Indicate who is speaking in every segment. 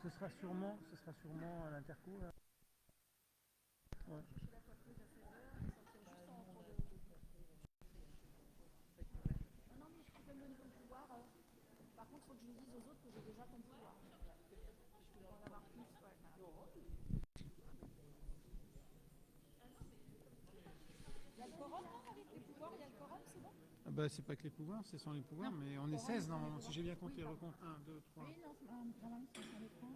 Speaker 1: Ce sera sûrement à l'interco. Ouais.
Speaker 2: Non, mais je peux me donner ton pouvoir. Par contre, il faut que je dise aux autres que j'ai déjà ton pouvoir. Je peux en avoir plus. Ouais. Il y a le quorum, non, avec les pouvoirs, il y a le quorum, c'est bon?
Speaker 1: Ah bah, c'est pas que les pouvoirs, c'est sans les pouvoirs,
Speaker 2: Non,
Speaker 1: mais on est
Speaker 2: quorum,
Speaker 1: 16
Speaker 2: sans les
Speaker 1: normalement, si
Speaker 2: pouvoirs.
Speaker 1: j'ai bien compté.
Speaker 2: Oui, pardon.
Speaker 1: Recompte 1, 2, 3.
Speaker 2: Oui, non, normalement, c'est sur l'écran.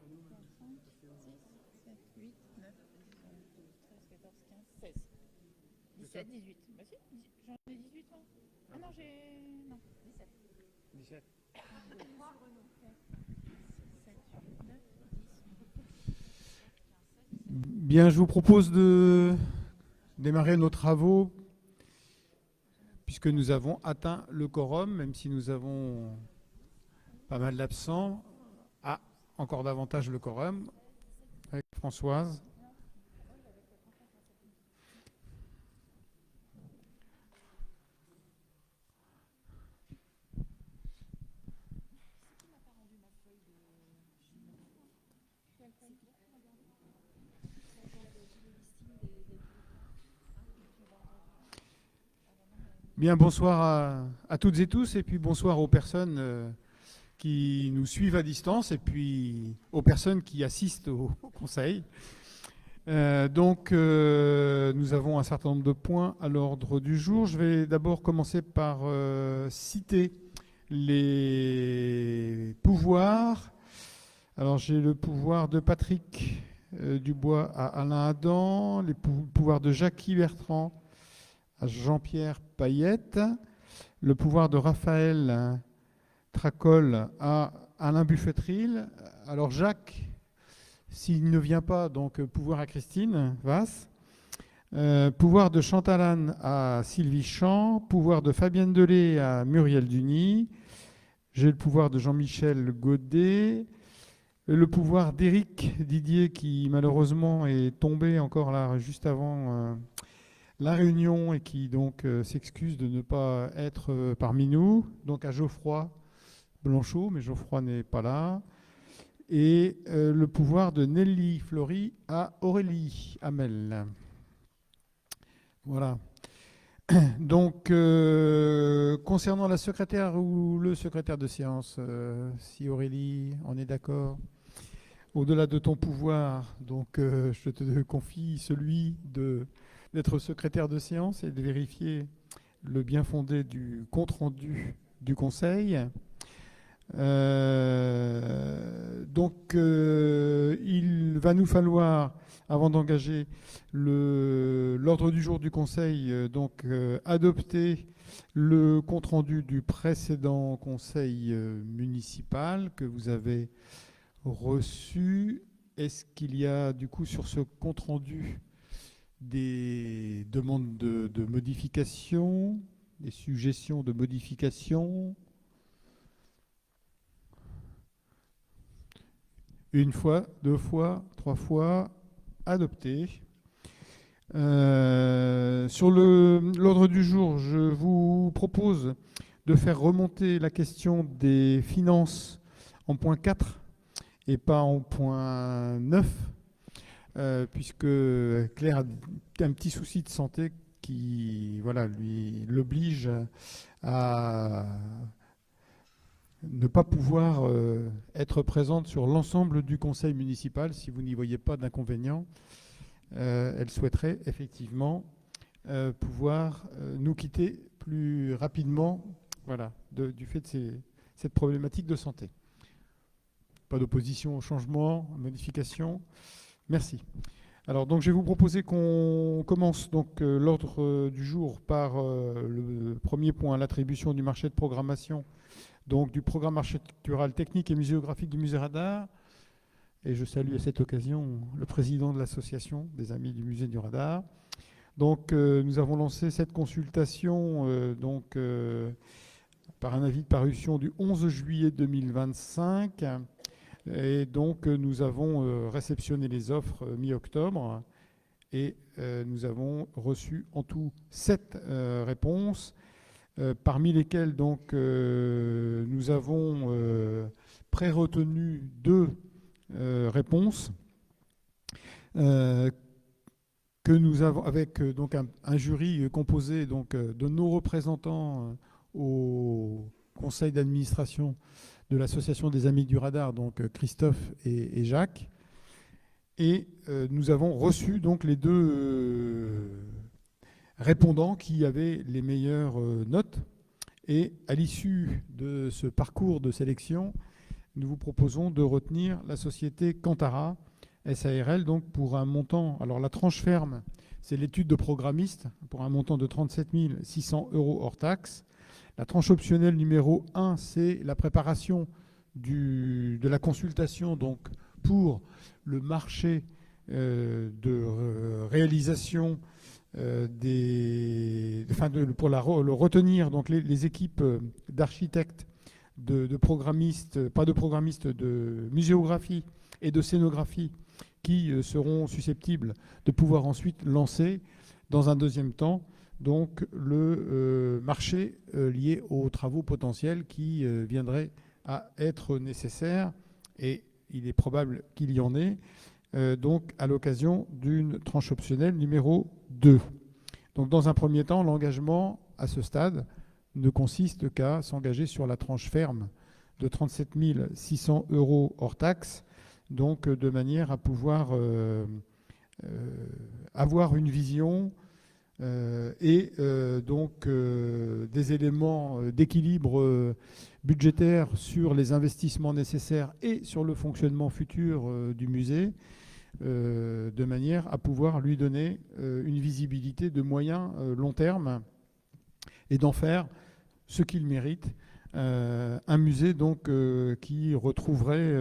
Speaker 2: 5, 6, 7, 8, 9, 10, 11, 12, 13, 14, 15, 16. 17, 18. Bah si, j'en ai 18, moi. Ah non, j'ai... Non, 17.
Speaker 1: 17.
Speaker 2: 1, 2, 3, 4, 6, 7, 8, 9, 10, 11.
Speaker 1: Bien, je vous propose de démarrer nos travaux puisque nous avons atteint le quorum, même si nous avons pas mal d'absents. Ah, encore davantage le quorum avec Françoise. Bien, bonsoir à toutes et tous, et puis bonsoir aux personnes qui nous suivent à distance, et puis aux personnes qui assistent au conseil. Nous avons un certain nombre de points à l'ordre du jour. Je vais d'abord commencer par citer les pouvoirs. Alors, j'ai le pouvoir de Patrick Dubois à Alain Adam, les pouvoirs de Jackie Bertrand à Jean-Pierre Payette, le pouvoir de Raphaël Tracol à Alain Buffetril. Alors, Jacques, s'il ne vient pas, donc pouvoir à Christine Vasse. Pouvoir de Chantal Anne à Sylvie Champ, pouvoir de Fabienne Delay à Muriel Duny, j'ai le pouvoir de Jean-Michel Godet, le pouvoir d'Éric Didier qui malheureusement est tombé encore là juste avant la réunion et qui donc s'excuse de ne pas être parmi nous, donc à Geoffroy Blanchot, mais Geoffroy n'est pas là, et le pouvoir de Nelly Flory à Aurélie Hamel. Voilà. Donc, concernant la secrétaire ou le secrétaire de séance, si Aurélie, on est d'accord, au-delà de ton pouvoir, donc je te confie celui d'être secrétaire de séance et de vérifier le bien fondé du compte-rendu du Conseil. Il va nous falloir, avant d'engager l'ordre du jour du Conseil, adopter le compte-rendu du précédent Conseil municipal que vous avez reçu. Est-ce qu'il y a du coup sur ce compte-rendu des demandes de modification, des suggestions de modification? Une fois, deux fois, trois fois, adopté. Sur l'ordre du jour, je vous propose de faire remonter la question des finances en point 4 et pas en point 9, puisque Claire a un petit souci de santé qui l'oblige à ne pas pouvoir être présente sur l'ensemble du conseil municipal. Si vous n'y voyez pas d'inconvénient, elle souhaiterait effectivement pouvoir nous quitter plus rapidement, voilà, du fait de cette problématique de santé. Pas d'opposition au changement, à modification. Merci. Alors, donc, je vais vous proposer qu'on commence donc l'ordre du jour par le premier point, l'attribution du marché de programmation, donc du programme architectural, technique et muséographique du musée Radar. Et je salue à cette occasion le président de l'association des Amis du musée du Radar. Donc, nous avons lancé cette consultation par un avis de parution du 11 juillet 2025. Et donc, nous avons réceptionné les offres mi-octobre et nous avons reçu en tout 7 réponses, parmi lesquelles donc, nous avons pré-retenu 2 réponses que nous avons avec donc un jury composé donc, de nos représentants au conseil d'administration de l'association des Amis du Radar, donc Christophe et Jacques. Et nous avons reçu donc les deux répondants qui avaient les meilleures notes. Et à l'issue de ce parcours de sélection, nous vous proposons de retenir la société Cantara SARL, donc pour un montant. Alors la tranche ferme, c'est l'étude de programmiste pour un montant de 37 600 € hors taxe. La tranche optionnelle numéro 1, c'est la préparation de la consultation donc pour le marché de réalisation pour le retenir donc les équipes d'architectes, de programmistes, pas de programmistes, de muséographie et de scénographie qui seront susceptibles de pouvoir ensuite lancer dans un deuxième temps donc le marché lié aux travaux potentiels qui viendraient à être nécessaires, et il est probable qu'il y en ait, donc à l'occasion d'une tranche optionnelle numéro 2. Donc dans un premier temps, l'engagement à ce stade ne consiste qu'à s'engager sur la tranche ferme de 37 600 € hors taxe, donc de manière à pouvoir avoir une vision et donc des éléments d'équilibre budgétaire sur les investissements nécessaires et sur le fonctionnement futur du musée, de manière à pouvoir lui donner une visibilité de moyen long terme et d'en faire ce qu'il mérite, un musée donc qui retrouverait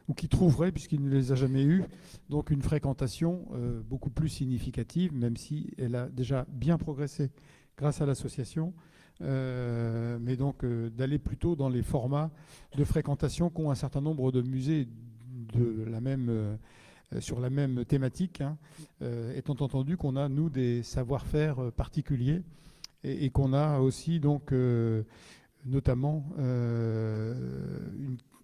Speaker 1: ou qui trouverait, puisqu'il ne les a jamais eus, donc une fréquentation beaucoup plus significative, même si elle a déjà bien progressé grâce à l'association, mais donc d'aller plutôt dans les formats de fréquentation qu'ont un certain nombre de musées sur la même thématique, étant entendu qu'on a, nous, des savoir-faire particuliers et qu'on a aussi donc notamment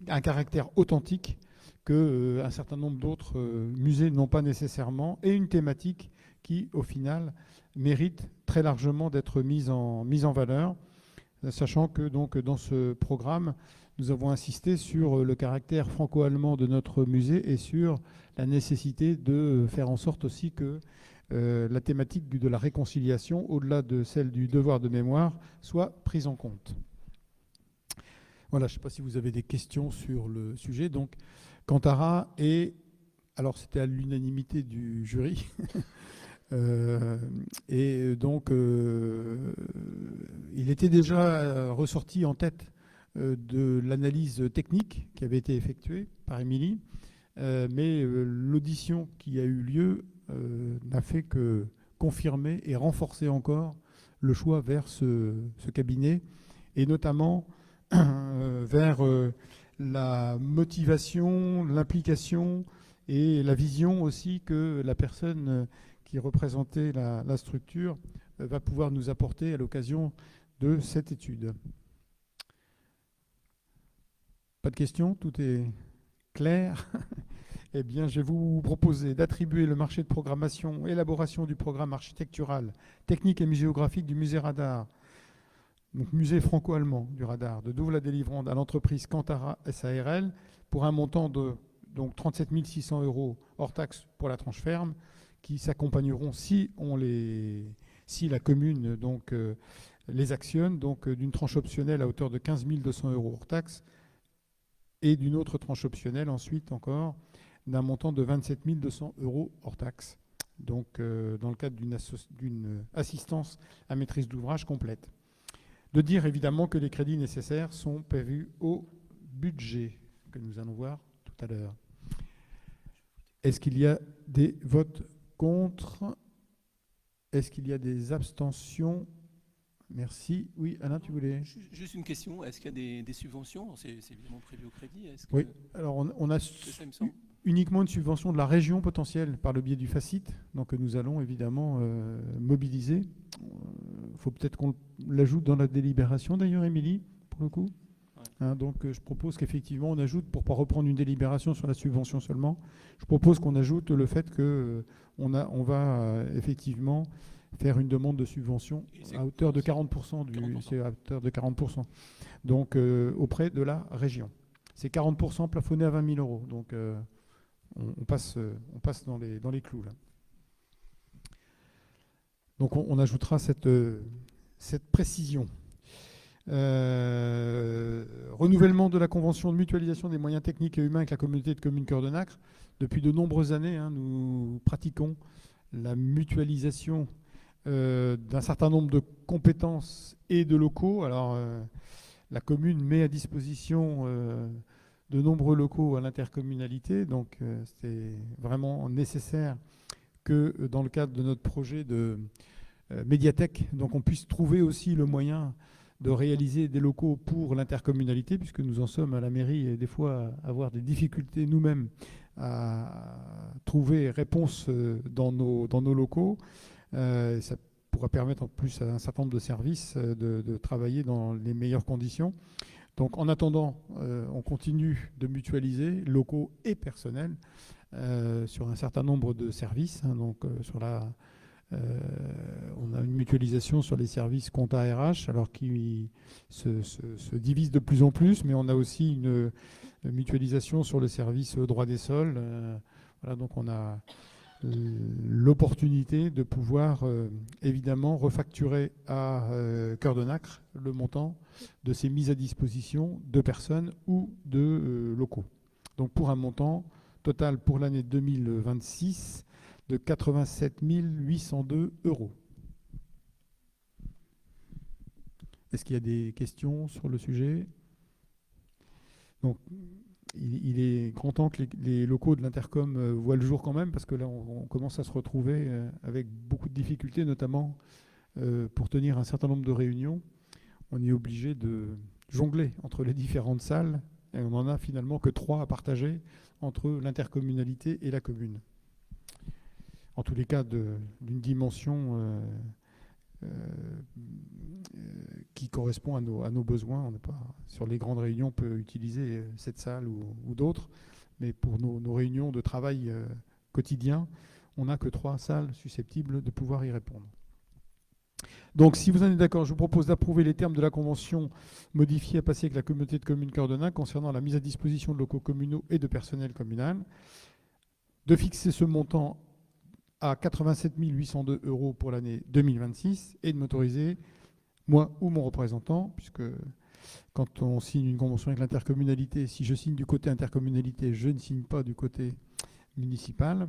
Speaker 1: un caractère authentique qu'un certain nombre d'autres musées n'ont pas nécessairement, et une thématique qui, au final, mérite très largement d'être mise en valeur, sachant que donc, dans ce programme, nous avons insisté sur le caractère franco-allemand de notre musée et sur la nécessité de faire en sorte aussi que la thématique de la réconciliation, au-delà de celle du devoir de mémoire, soit prise en compte. Voilà, je ne sais pas si vous avez des questions sur le sujet. Donc, Cantara alors c'était à l'unanimité du jury, et donc il était déjà ressorti en tête de l'analyse technique qui avait été effectuée par Émilie, mais l'audition qui a eu lieu n'a fait que confirmer et renforcer encore le choix vers ce cabinet, et notamment vers la motivation, l'implication et la vision aussi que la personne qui représentait la structure va pouvoir nous apporter à l'occasion de cette étude. Pas de questions? Tout est clair? Eh bien, je vais vous proposer d'attribuer le marché de programmation, élaboration du programme architectural, technique et muséographique du musée Radar, donc musée franco-allemand du Radar, de Douvres-la-Délivrande à l'entreprise Cantara SARL pour un montant de donc 37 600 € hors taxe pour la tranche ferme, qui s'accompagneront si la commune donc les actionne, donc d'une tranche optionnelle à hauteur de 15 200 € hors taxe, et d'une autre tranche optionnelle ensuite encore d'un montant de 27 200 € hors taxe, donc dans le cadre d'une assistance à maîtrise d'ouvrage complète. De dire évidemment que les crédits nécessaires sont prévus au budget, que nous allons voir tout à l'heure. Est-ce qu'il y a des votes contre? Est-ce qu'il y a des abstentions? Merci. Oui, Alain, tu voulais...
Speaker 3: Juste une question, est-ce qu'il y a des subventions? C'est évidemment prévu au crédit.
Speaker 1: Oui, alors on a uniquement une subvention de la région potentielle par le biais du FACIT, donc nous allons évidemment mobiliser. Il faut peut-être qu'on l'ajoute dans la délibération d'ailleurs, Émilie, pour le coup. hein. Donc je propose qu'effectivement on ajoute, pour ne pas reprendre une délibération sur la subvention seulement, je propose qu'on ajoute le fait qu'on va effectivement faire une demande de subvention à hauteur de 40%, c'est à hauteur de 40%. Donc auprès de la région. C'est 40% plafonné à 20 000 euros. Donc on passe dans les clous là. Donc on ajoutera cette précision. Renouvellement de la convention de mutualisation des moyens techniques et humains avec la communauté de communes Cœur de Nacre. Depuis de nombreuses années, hein, nous pratiquons la mutualisation d'un certain nombre de compétences et de locaux. Alors, la commune met à disposition de nombreux locaux à l'intercommunalité, donc c'est vraiment nécessaire que dans le cadre de notre projet de médiathèque, donc on puisse trouver aussi le moyen de réaliser des locaux pour l'intercommunalité, puisque nous en sommes à la mairie et des fois à avoir des difficultés nous-mêmes à trouver réponse dans nos locaux. Ça pourra permettre en plus à un certain nombre de services de travailler dans les meilleures conditions. Donc en attendant, on continue de mutualiser locaux et personnels sur un certain nombre de services. Hein, donc on a une mutualisation sur les services compta RH, alors qui se divise de plus en plus, mais on a aussi une mutualisation sur le service droit des sols. Voilà, donc on a l'opportunité de pouvoir évidemment refacturer à Cœur de Nacre le montant de ces mises à disposition de personnes ou de locaux. Donc pour un montant total pour l'année 2026 de 87 802 €. Est-ce qu'il y a des questions sur le sujet? Donc, il est grand temps que les locaux de l'Intercom voient le jour quand même, parce que là, on commence à se retrouver avec beaucoup de difficultés, notamment pour tenir un certain nombre de réunions. On est obligé de jongler entre les différentes salles, et on n'en a finalement que 3 à partager entre l'intercommunalité et la commune. En tous les cas, d'une dimension qui correspond à nos besoins. On n'est pas sur les grandes réunions, on peut utiliser cette salle ou d'autres, mais pour nos réunions de travail quotidien, on n'a que 3 salles susceptibles de pouvoir y répondre. Donc, si vous en êtes d'accord, je vous propose d'approuver les termes de la convention modifiée à passer avec la communauté de communes Cœur de Nacre concernant la mise à disposition de locaux communaux et de personnel communal, de fixer ce montant à 87 802 € pour l'année 2026 et de m'autoriser, moi ou mon représentant, puisque quand on signe une convention avec l'intercommunalité, si je signe du côté intercommunalité, je ne signe pas du côté municipal,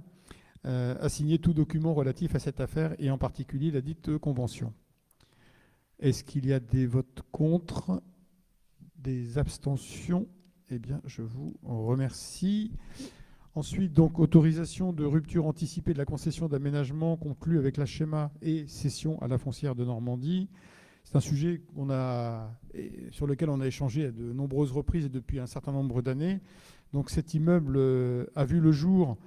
Speaker 1: à signer tout document relatif à cette affaire et en particulier la dite convention. Est-ce qu'il y a des votes contre, des abstentions? Eh bien, je vous remercie. Ensuite, donc, autorisation de rupture anticipée de la concession d'aménagement conclue avec la Schéma et cession à la foncière de Normandie. C'est un sujet sur lequel on a échangé à de nombreuses reprises et depuis un certain nombre d'années. Donc cet immeuble a vu le jour.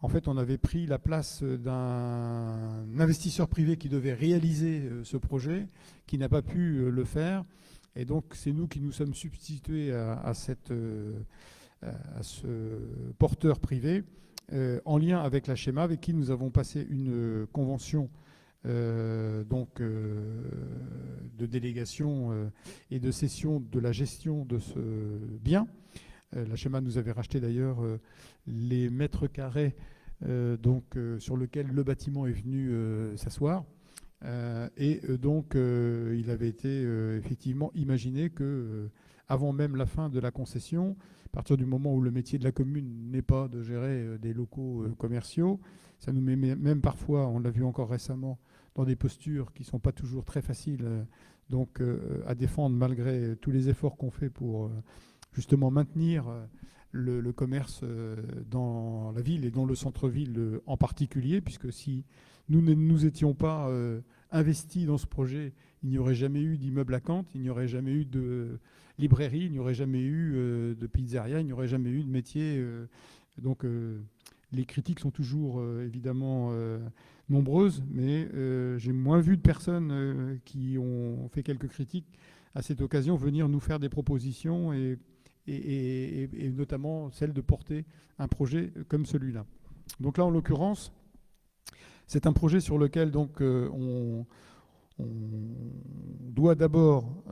Speaker 1: En fait, on avait pris la place d'un investisseur privé qui devait réaliser ce projet, qui n'a pas pu le faire. Et donc, c'est nous qui nous sommes substitués à ce porteur privé, en lien avec la Schéma, avec qui nous avons passé une convention de délégation et de cession de la gestion de ce bien. La Schéma nous avait racheté d'ailleurs les mètres carrés sur lesquels le bâtiment est venu s'asseoir. Donc, il avait été effectivement imaginé que, avant même la fin de la concession, à partir du moment où le métier de la commune n'est pas de gérer des locaux commerciaux, ça nous met même parfois, on l'a vu encore récemment, dans des postures qui ne sont pas toujours très faciles à défendre malgré tous les efforts qu'on fait pour justement maintenir le commerce dans la ville et dans le centre-ville en particulier, puisque si nous ne nous étions pas investis dans ce projet, il n'y aurait jamais eu d'immeuble à Cante, il n'y aurait jamais eu de librairie, il n'y aurait jamais eu de pizzeria, il n'y aurait jamais eu de métier. Les critiques sont toujours évidemment nombreuses, mais j'ai moins vu de personnes qui ont fait quelques critiques à cette occasion venir nous faire des propositions et notamment celle de porter un projet comme celui-là. Donc là, en l'occurrence, c'est un projet sur lequel donc, on doit d'abord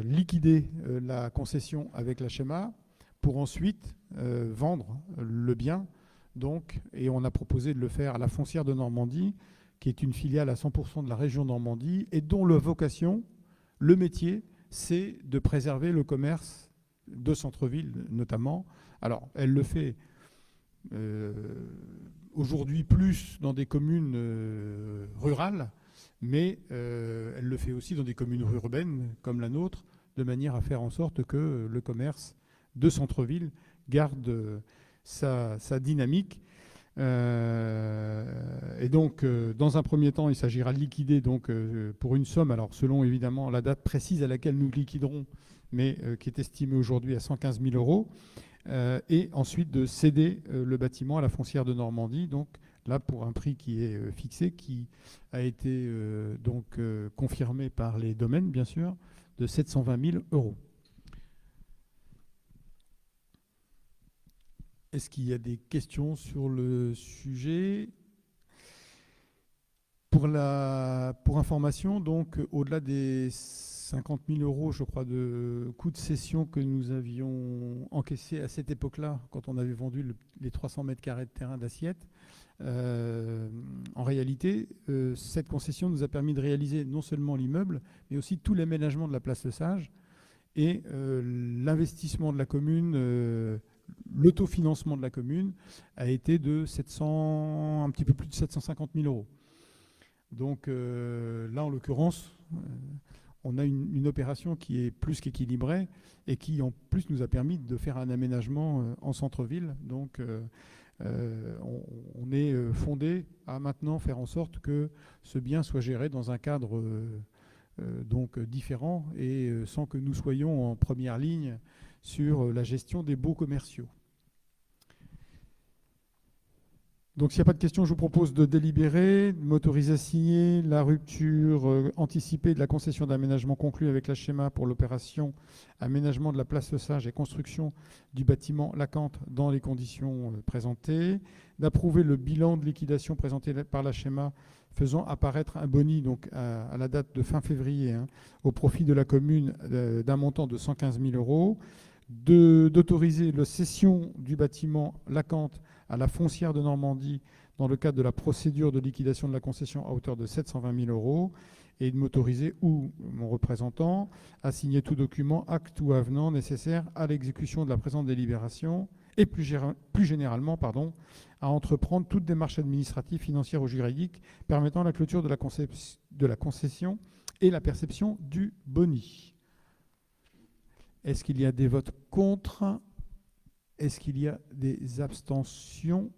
Speaker 1: liquider la concession avec la Schéma pour ensuite vendre le bien. Donc, et on a proposé de le faire à la Foncière de Normandie, qui est une filiale à 100% de la région Normandie et dont la vocation, le métier, c'est de préserver le commerce de centre-ville notamment. Alors, elle le fait aujourd'hui plus dans des communes rurales, mais elle le fait aussi dans des communes urbaines comme la nôtre, de manière à faire en sorte que le commerce de centre-ville garde sa dynamique. Et donc, dans un premier temps, il s'agira de liquider donc, pour une somme, alors selon évidemment la date précise à laquelle nous liquiderons, mais qui est estimée aujourd'hui à 115 000 euros, et ensuite de céder le bâtiment à la Foncière de Normandie, donc là pour un prix qui est fixé, qui a été donc confirmé par les domaines, bien sûr, de 720 000 euros. Est-ce qu'il y a des questions sur le sujet ? Pour information, donc, au-delà des 50 000 euros, je crois, de coûts de cession que nous avions encaissés à cette époque-là, quand on avait vendu les 300 mètres carrés de terrain d'assiette, en réalité, cette concession nous a permis de réaliser non seulement l'immeuble, mais aussi tout l'aménagement de la place Le Sage et l'investissement de la commune. L'autofinancement de la commune a été de un petit peu plus de 750 000 euros. Donc là, en l'occurrence, on a une opération qui est plus qu'équilibrée et qui, en plus, nous a permis de faire un aménagement en centre-ville. Donc on est fondé à maintenant faire en sorte que ce bien soit géré dans un cadre donc différent et sans que nous soyons en première ligne sur la gestion des baux commerciaux. Donc s'il n'y a pas de questions, je vous propose de délibérer, de m'autoriser à signer la rupture anticipée de la concession d'aménagement conclue avec la Schéma pour l'opération aménagement de la place Le Sage et construction du bâtiment Lacante dans les conditions présentées, d'approuver le bilan de liquidation présenté par la Schéma faisant apparaître un boni donc, à la date de fin février au profit de la commune d'un montant de 115 000 euros, d'autoriser la cession du bâtiment Lacante à la Foncière de Normandie dans le cadre de la procédure de liquidation de la concession à hauteur de 720 000 euros et de m'autoriser ou mon représentant à signer tout document, acte ou avenant nécessaire à l'exécution de la présente délibération et plus généralement à entreprendre toute démarche administrative, financière ou juridique permettant la clôture de la concession et la perception du boni. Est-ce qu'il y a des votes contre ? Est-ce qu'il y a des abstentions ?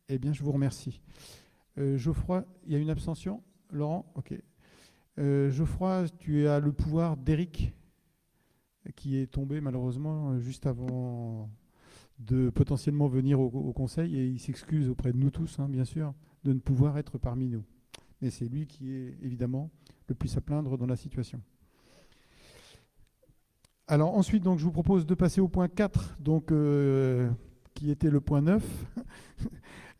Speaker 1: Eh bien, je vous remercie. Geoffroy, il y a une abstention ? Laurent ? Ok. Geoffroy, tu as le pouvoir d'Éric, qui est tombé malheureusement juste avant de potentiellement venir au Conseil, et il s'excuse auprès de nous tous, bien sûr, de ne pouvoir être parmi nous. Mais c'est lui qui est évidemment le plus à plaindre dans la situation. Alors ensuite, donc, je vous propose de passer au point 4, donc, qui était le point 9.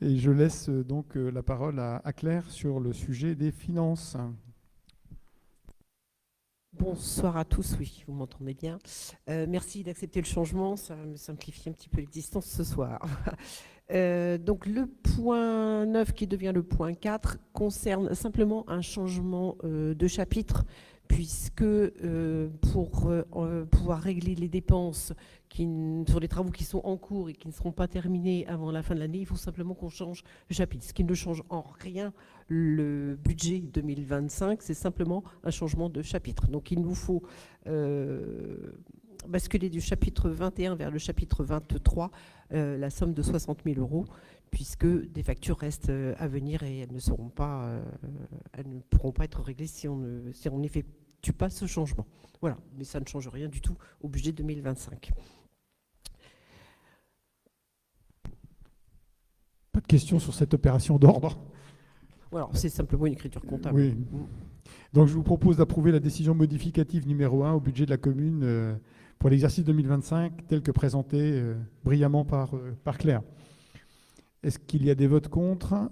Speaker 1: Et je laisse donc la parole à Claire sur le sujet des finances.
Speaker 4: Bonsoir à tous, oui, vous m'entendez bien. Merci d'accepter le changement, ça me simplifie un petit peu l'existence ce soir. Donc le point 9 qui devient le point 4 concerne simplement un changement de chapitre, puisque pour pouvoir régler les dépenses sur les travaux qui sont en cours et qui ne seront pas terminés avant la fin de l'année, il faut simplement qu'on change de chapitre, ce qui ne change en rien le budget 2025, c'est simplement un changement de chapitre. Donc il nous faut basculer du chapitre 21 vers le chapitre 23, la somme de 60 000 euros, puisque des factures restent à venir et elles ne pourront pas être réglées si on n'effectue pas ce changement. Voilà, mais ça ne change rien du tout au budget 2025.
Speaker 1: Pas de questions sur cette opération d'ordre.
Speaker 4: Voilà, c'est simplement une écriture comptable.
Speaker 1: Oui. Donc je vous propose d'approuver la décision modificative numéro 1 au budget de la commune pour l'exercice 2025, tel que présenté brillamment par Claire. Est-ce qu'il y a des votes contre?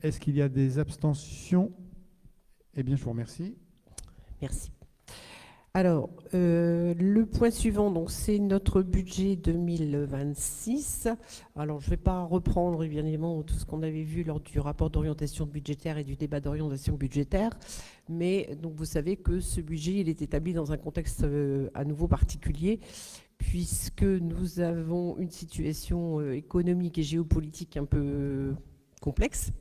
Speaker 1: Est-ce qu'il y a des abstentions? Eh bien, je vous remercie.
Speaker 4: Merci. Alors, le point suivant, donc, c'est notre budget 2026. Alors, je ne vais pas reprendre, bien évidemment, tout ce qu'on avait vu lors du rapport d'orientation budgétaire et du débat d'orientation budgétaire, mais donc, vous savez que ce budget, il est établi dans un contexte à nouveau particulier, puisque nous avons une situation économique et géopolitique un peu complexe,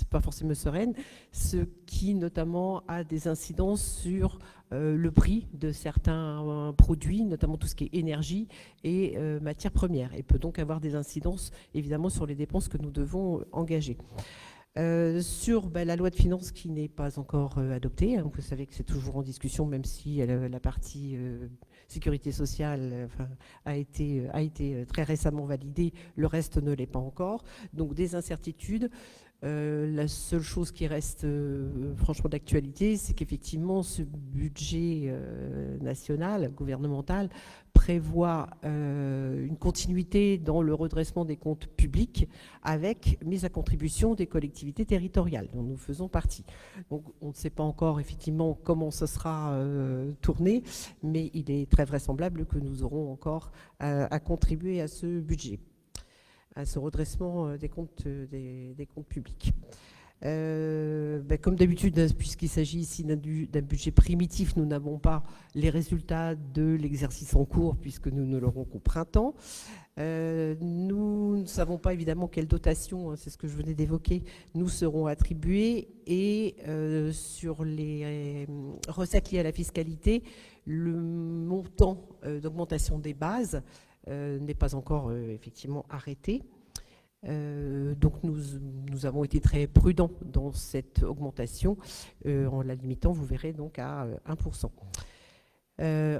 Speaker 4: pas forcément sereine, ce qui notamment a des incidences sur le prix de certains produits, notamment tout ce qui est énergie et matières premières, et peut donc avoir des incidences évidemment sur les dépenses que nous devons engager. Sur la loi de finances qui n'est pas encore adoptée, hein, vous savez que c'est toujours en discussion, même si la partie sécurité sociale a été très récemment validée, le reste ne l'est pas encore, donc des incertitudes. La seule chose qui reste franchement d'actualité, c'est qu'effectivement ce budget national, gouvernemental, prévoit une continuité dans le redressement des comptes publics avec mise à contribution des collectivités territoriales dont nous faisons partie. Donc on ne sait pas encore effectivement comment ça sera tourné, mais il est très vraisemblable que nous aurons encore à contribuer à ce budget, à ce redressement des comptes publics. Comme d'habitude, puisqu'il s'agit ici d'un budget primitif, nous n'avons pas les résultats de l'exercice en cours, puisque nous ne l'aurons qu'au printemps. Nous ne savons pas évidemment quelle dotation, hein, c'est ce que je venais d'évoquer, nous seront attribuées, et sur les recettes liées à la fiscalité, le montant d'augmentation des bases n'est pas encore effectivement arrêté. Donc nous avons été très prudents dans cette augmentation en la limitant, vous verrez, donc à 1%.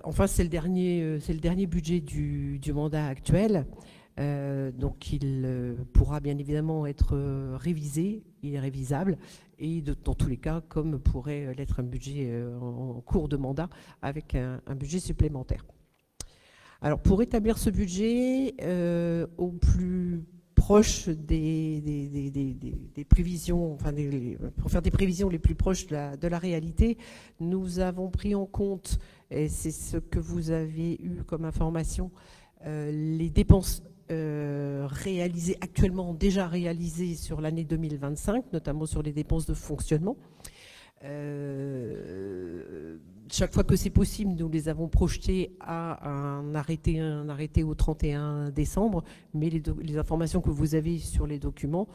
Speaker 4: Enfin, c'est le dernier budget du mandat actuel, donc il pourra bien évidemment être révisé, il est révisable, et dans tous les cas, comme pourrait l'être un budget en cours de mandat avec un budget supplémentaire. Alors, pour établir ce budget au plus proche des prévisions, enfin pour faire des prévisions les plus proches de la réalité, nous avons pris en compte, et c'est ce que vous avez eu comme information, les dépenses réalisées actuellement, déjà réalisées sur l'année 2025, notamment sur les dépenses de fonctionnement. Chaque fois que c'est possible, nous les avons projetés à un arrêté au 31 décembre, mais les informations que vous avez sur les documents,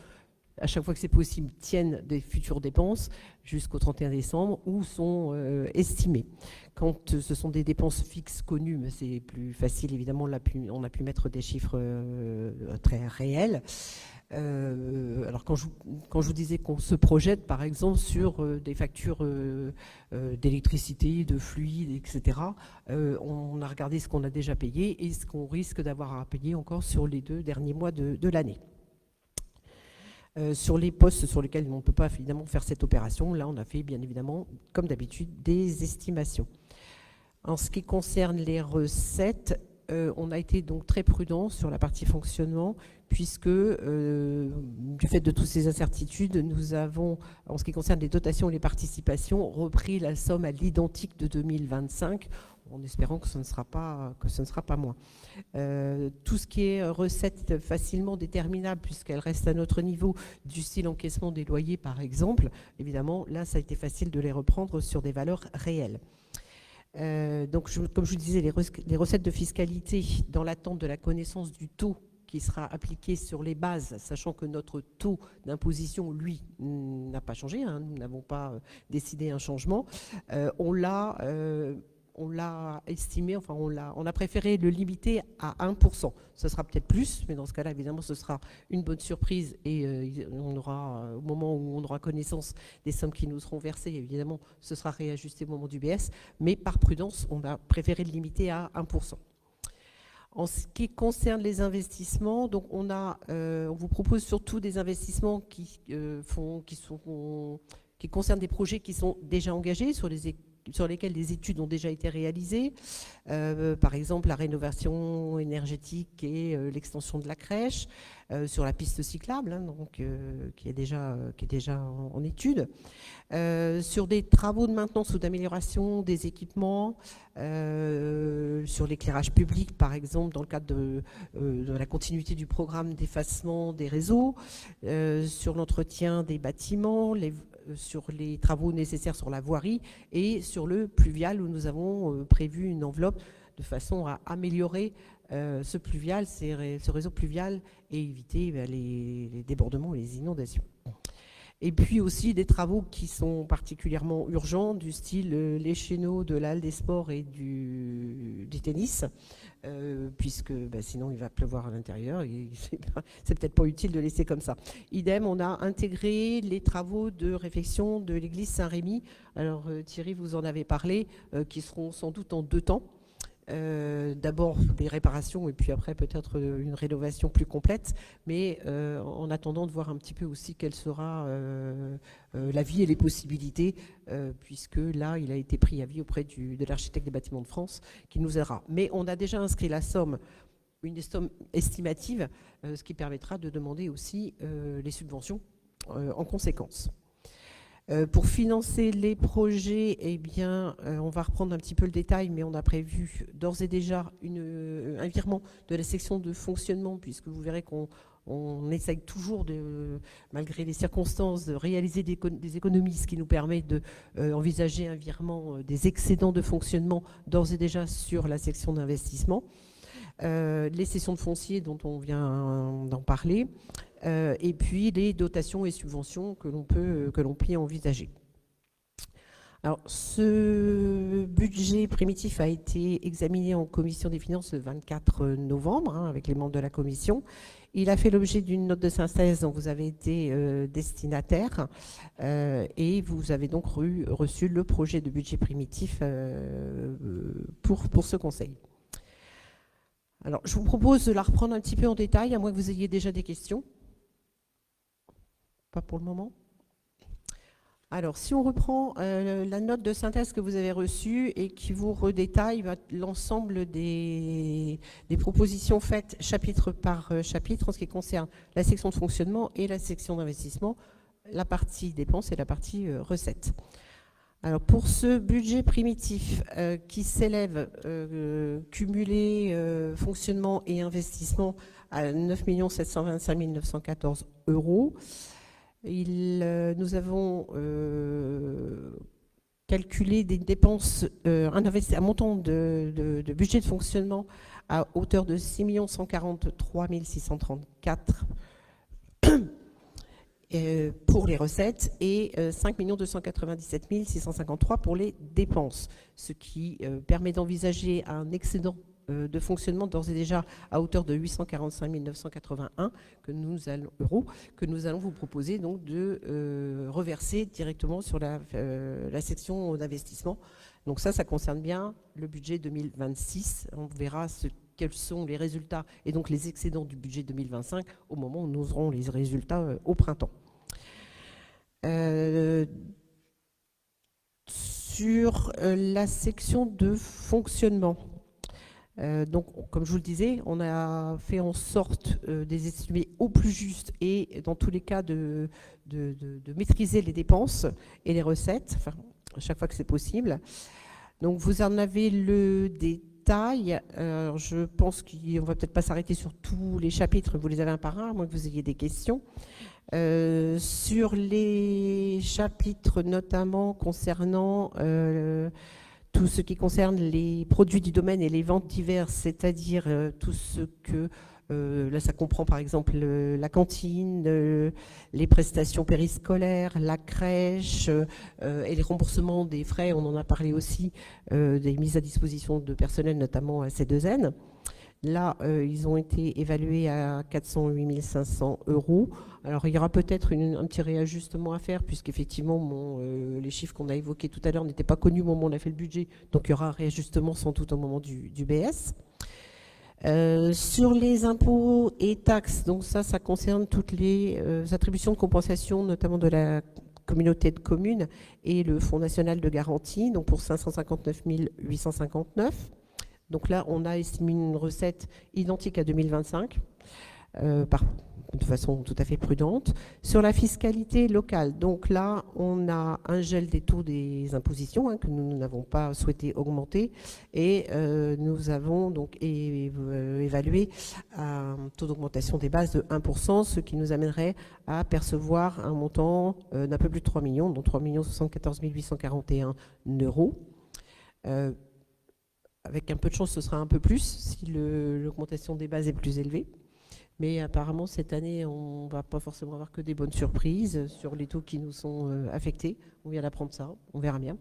Speaker 4: à chaque fois que c'est possible, tiennent des futures dépenses jusqu'au 31 décembre ou sont estimées. Quand ce sont des dépenses fixes connues, c'est plus facile, évidemment, on a pu mettre des chiffres très réels. Alors quand je vous disais qu'on se projette par exemple sur des factures d'électricité, de fluide, etc., on a regardé ce qu'on a déjà payé et ce qu'on risque d'avoir à payer encore sur les 2 derniers mois de l'année. Sur les postes sur lesquels on ne peut pas évidemment faire cette opération, là on a fait bien évidemment, comme d'habitude, des estimations. En ce qui concerne les recettes, on a été donc très prudent sur la partie fonctionnement, puisque du fait de toutes ces incertitudes, nous avons, en ce qui concerne les dotations et les participations, repris la somme à l'identique de 2025, en espérant que ce ne sera pas moins. Tout ce qui est recettes facilement déterminables, puisqu'elles restent à notre niveau, du style encaissement des loyers par exemple, évidemment, là ça a été facile de les reprendre sur des valeurs réelles. Donc, comme je vous disais, les recettes de fiscalité, dans l'attente de la connaissance du taux qui sera appliqué sur les bases, sachant que notre taux d'imposition, lui, n'a pas changé, hein, nous n'avons pas décidé un changement, on l'a estimé, enfin on a préféré le limiter à 1%. Ce sera peut-être plus, mais dans ce cas-là, évidemment, ce sera une bonne surprise et on aura, au moment où on aura connaissance des sommes qui nous seront versées, évidemment, ce sera réajusté au moment du BS, mais par prudence, on a préféré le limiter à 1%. En ce qui concerne les investissements, donc on vous propose surtout des investissements qui qui concernent des projets qui sont déjà engagés, sur lesquels des études ont déjà été réalisées. Par exemple, la rénovation énergétique et l'extension de la crèche, sur la piste cyclable, hein, donc, qui est déjà en étude. Sur des travaux de maintenance ou d'amélioration des équipements, sur l'éclairage public, par exemple, dans le cadre de la continuité du programme d'effacement des réseaux, sur l'entretien des bâtiments, sur les travaux nécessaires sur la voirie et sur le pluvial, où nous avons prévu une enveloppe de façon à améliorer ce réseau pluvial et éviter les débordements et les inondations. Et puis aussi des travaux qui sont particulièrement urgents, du style les chéneaux de la halle des sports et du tennis, puisque sinon il va pleuvoir à l'intérieur, et c'est peut-être pas utile de laisser comme ça. Idem, on a intégré les travaux de réfection de l'église Saint-Rémy. Alors Thierry, vous en avez parlé, qui seront sans doute en 2 temps. D'abord des réparations et puis après peut-être une rénovation plus complète, mais en attendant de voir un petit peu aussi quelle sera la vie et les possibilités, puisque là il a été pris avis auprès de l'architecte des bâtiments de France qui nous aidera. Mais on a déjà inscrit la somme, une somme estimative, ce qui permettra de demander aussi les subventions en conséquence. Pour financer les projets, eh bien, on va reprendre un petit peu le détail, mais on a prévu d'ores et déjà un virement de la section de fonctionnement, puisque vous verrez qu'on essaye toujours, malgré les circonstances, de réaliser des économies, ce qui nous permet d'envisager un virement des excédents de fonctionnement d'ores et déjà sur la section d'investissement. Les cessions de foncier dont on vient d'en parler, et puis les dotations et subventions que l'on peut envisager. Alors, ce budget primitif a été examiné en commission des finances le 24 novembre, avec les membres de la commission. Il a fait l'objet d'une note de synthèse dont vous avez été destinataire, et vous avez donc reçu le projet de budget primitif pour ce conseil. Alors, je vous propose de la reprendre un petit peu en détail, à moins que vous ayez déjà des questions. Pas pour le moment. Alors, si on reprend la note de synthèse que vous avez reçue et qui vous redétaille l'ensemble des propositions faites chapitre par chapitre en ce qui concerne la section de fonctionnement et la section d'investissement, la partie dépenses et la partie recettes. Alors, pour ce budget primitif qui s'élève cumulé fonctionnement et investissement à 9 725 914 €, nous avons calculé des dépenses, un montant de budget de fonctionnement à hauteur de 6 143 634 pour les recettes et 5 297 653 pour les dépenses, ce qui permet d'envisager un excédent de fonctionnement d'ores et déjà à hauteur de 845 981 euros que nous allons vous proposer donc de reverser directement sur la section d'investissement. Donc ça concerne bien le budget 2026. On verra quels sont les résultats et donc les excédents du budget 2025 au moment où nous aurons les résultats au printemps. Sur la section de fonctionnement, donc, comme je vous le disais, on a fait en sorte d'estimer au plus juste et dans tous les cas de maîtriser les dépenses et les recettes, enfin, à chaque fois que c'est possible. Donc, vous en avez le détail. Je pense qu'on ne va peut-être pas s'arrêter sur tous les chapitres, vous les avez un par un, à moins que vous ayez des questions. Sur les chapitres notamment concernant tout ce qui concerne les produits du domaine et les ventes diverses, c'est-à-dire tout ce que, là ça comprend par exemple la cantine, les prestations périscolaires, la crèche et les remboursements des frais, on en a parlé aussi, des mises à disposition de personnel, notamment à C2N. Là, ils ont été évalués à 408 500 €. Alors, il y aura peut-être un petit réajustement à faire, puisqu'effectivement, les chiffres qu'on a évoqués tout à l'heure n'étaient pas connus au moment où on a fait le budget. Donc, il y aura un réajustement sans doute au moment du BS. Sur les impôts et taxes, donc ça concerne toutes les attributions de compensation, notamment de la communautés de communes et le Fonds national de garantie, donc pour 559 859. Donc là, on a estimé une recette identique à 2025, de façon tout à fait prudente. Sur la fiscalité locale, donc là, on a un gel des taux des impositions que nous n'avons pas souhaité augmenter et nous avons donc évalué un taux d'augmentation des bases de 1%, ce qui nous amènerait à percevoir un montant d'un peu plus de 3 millions, dont 3 74 841 euros. Avec un peu de chance, ce sera un peu plus si l'augmentation des bases est plus élevée. Mais apparemment, cette année, on ne va pas forcément avoir que des bonnes surprises sur les taux qui nous sont affectés. On vient d'apprendre ça, on verra bien.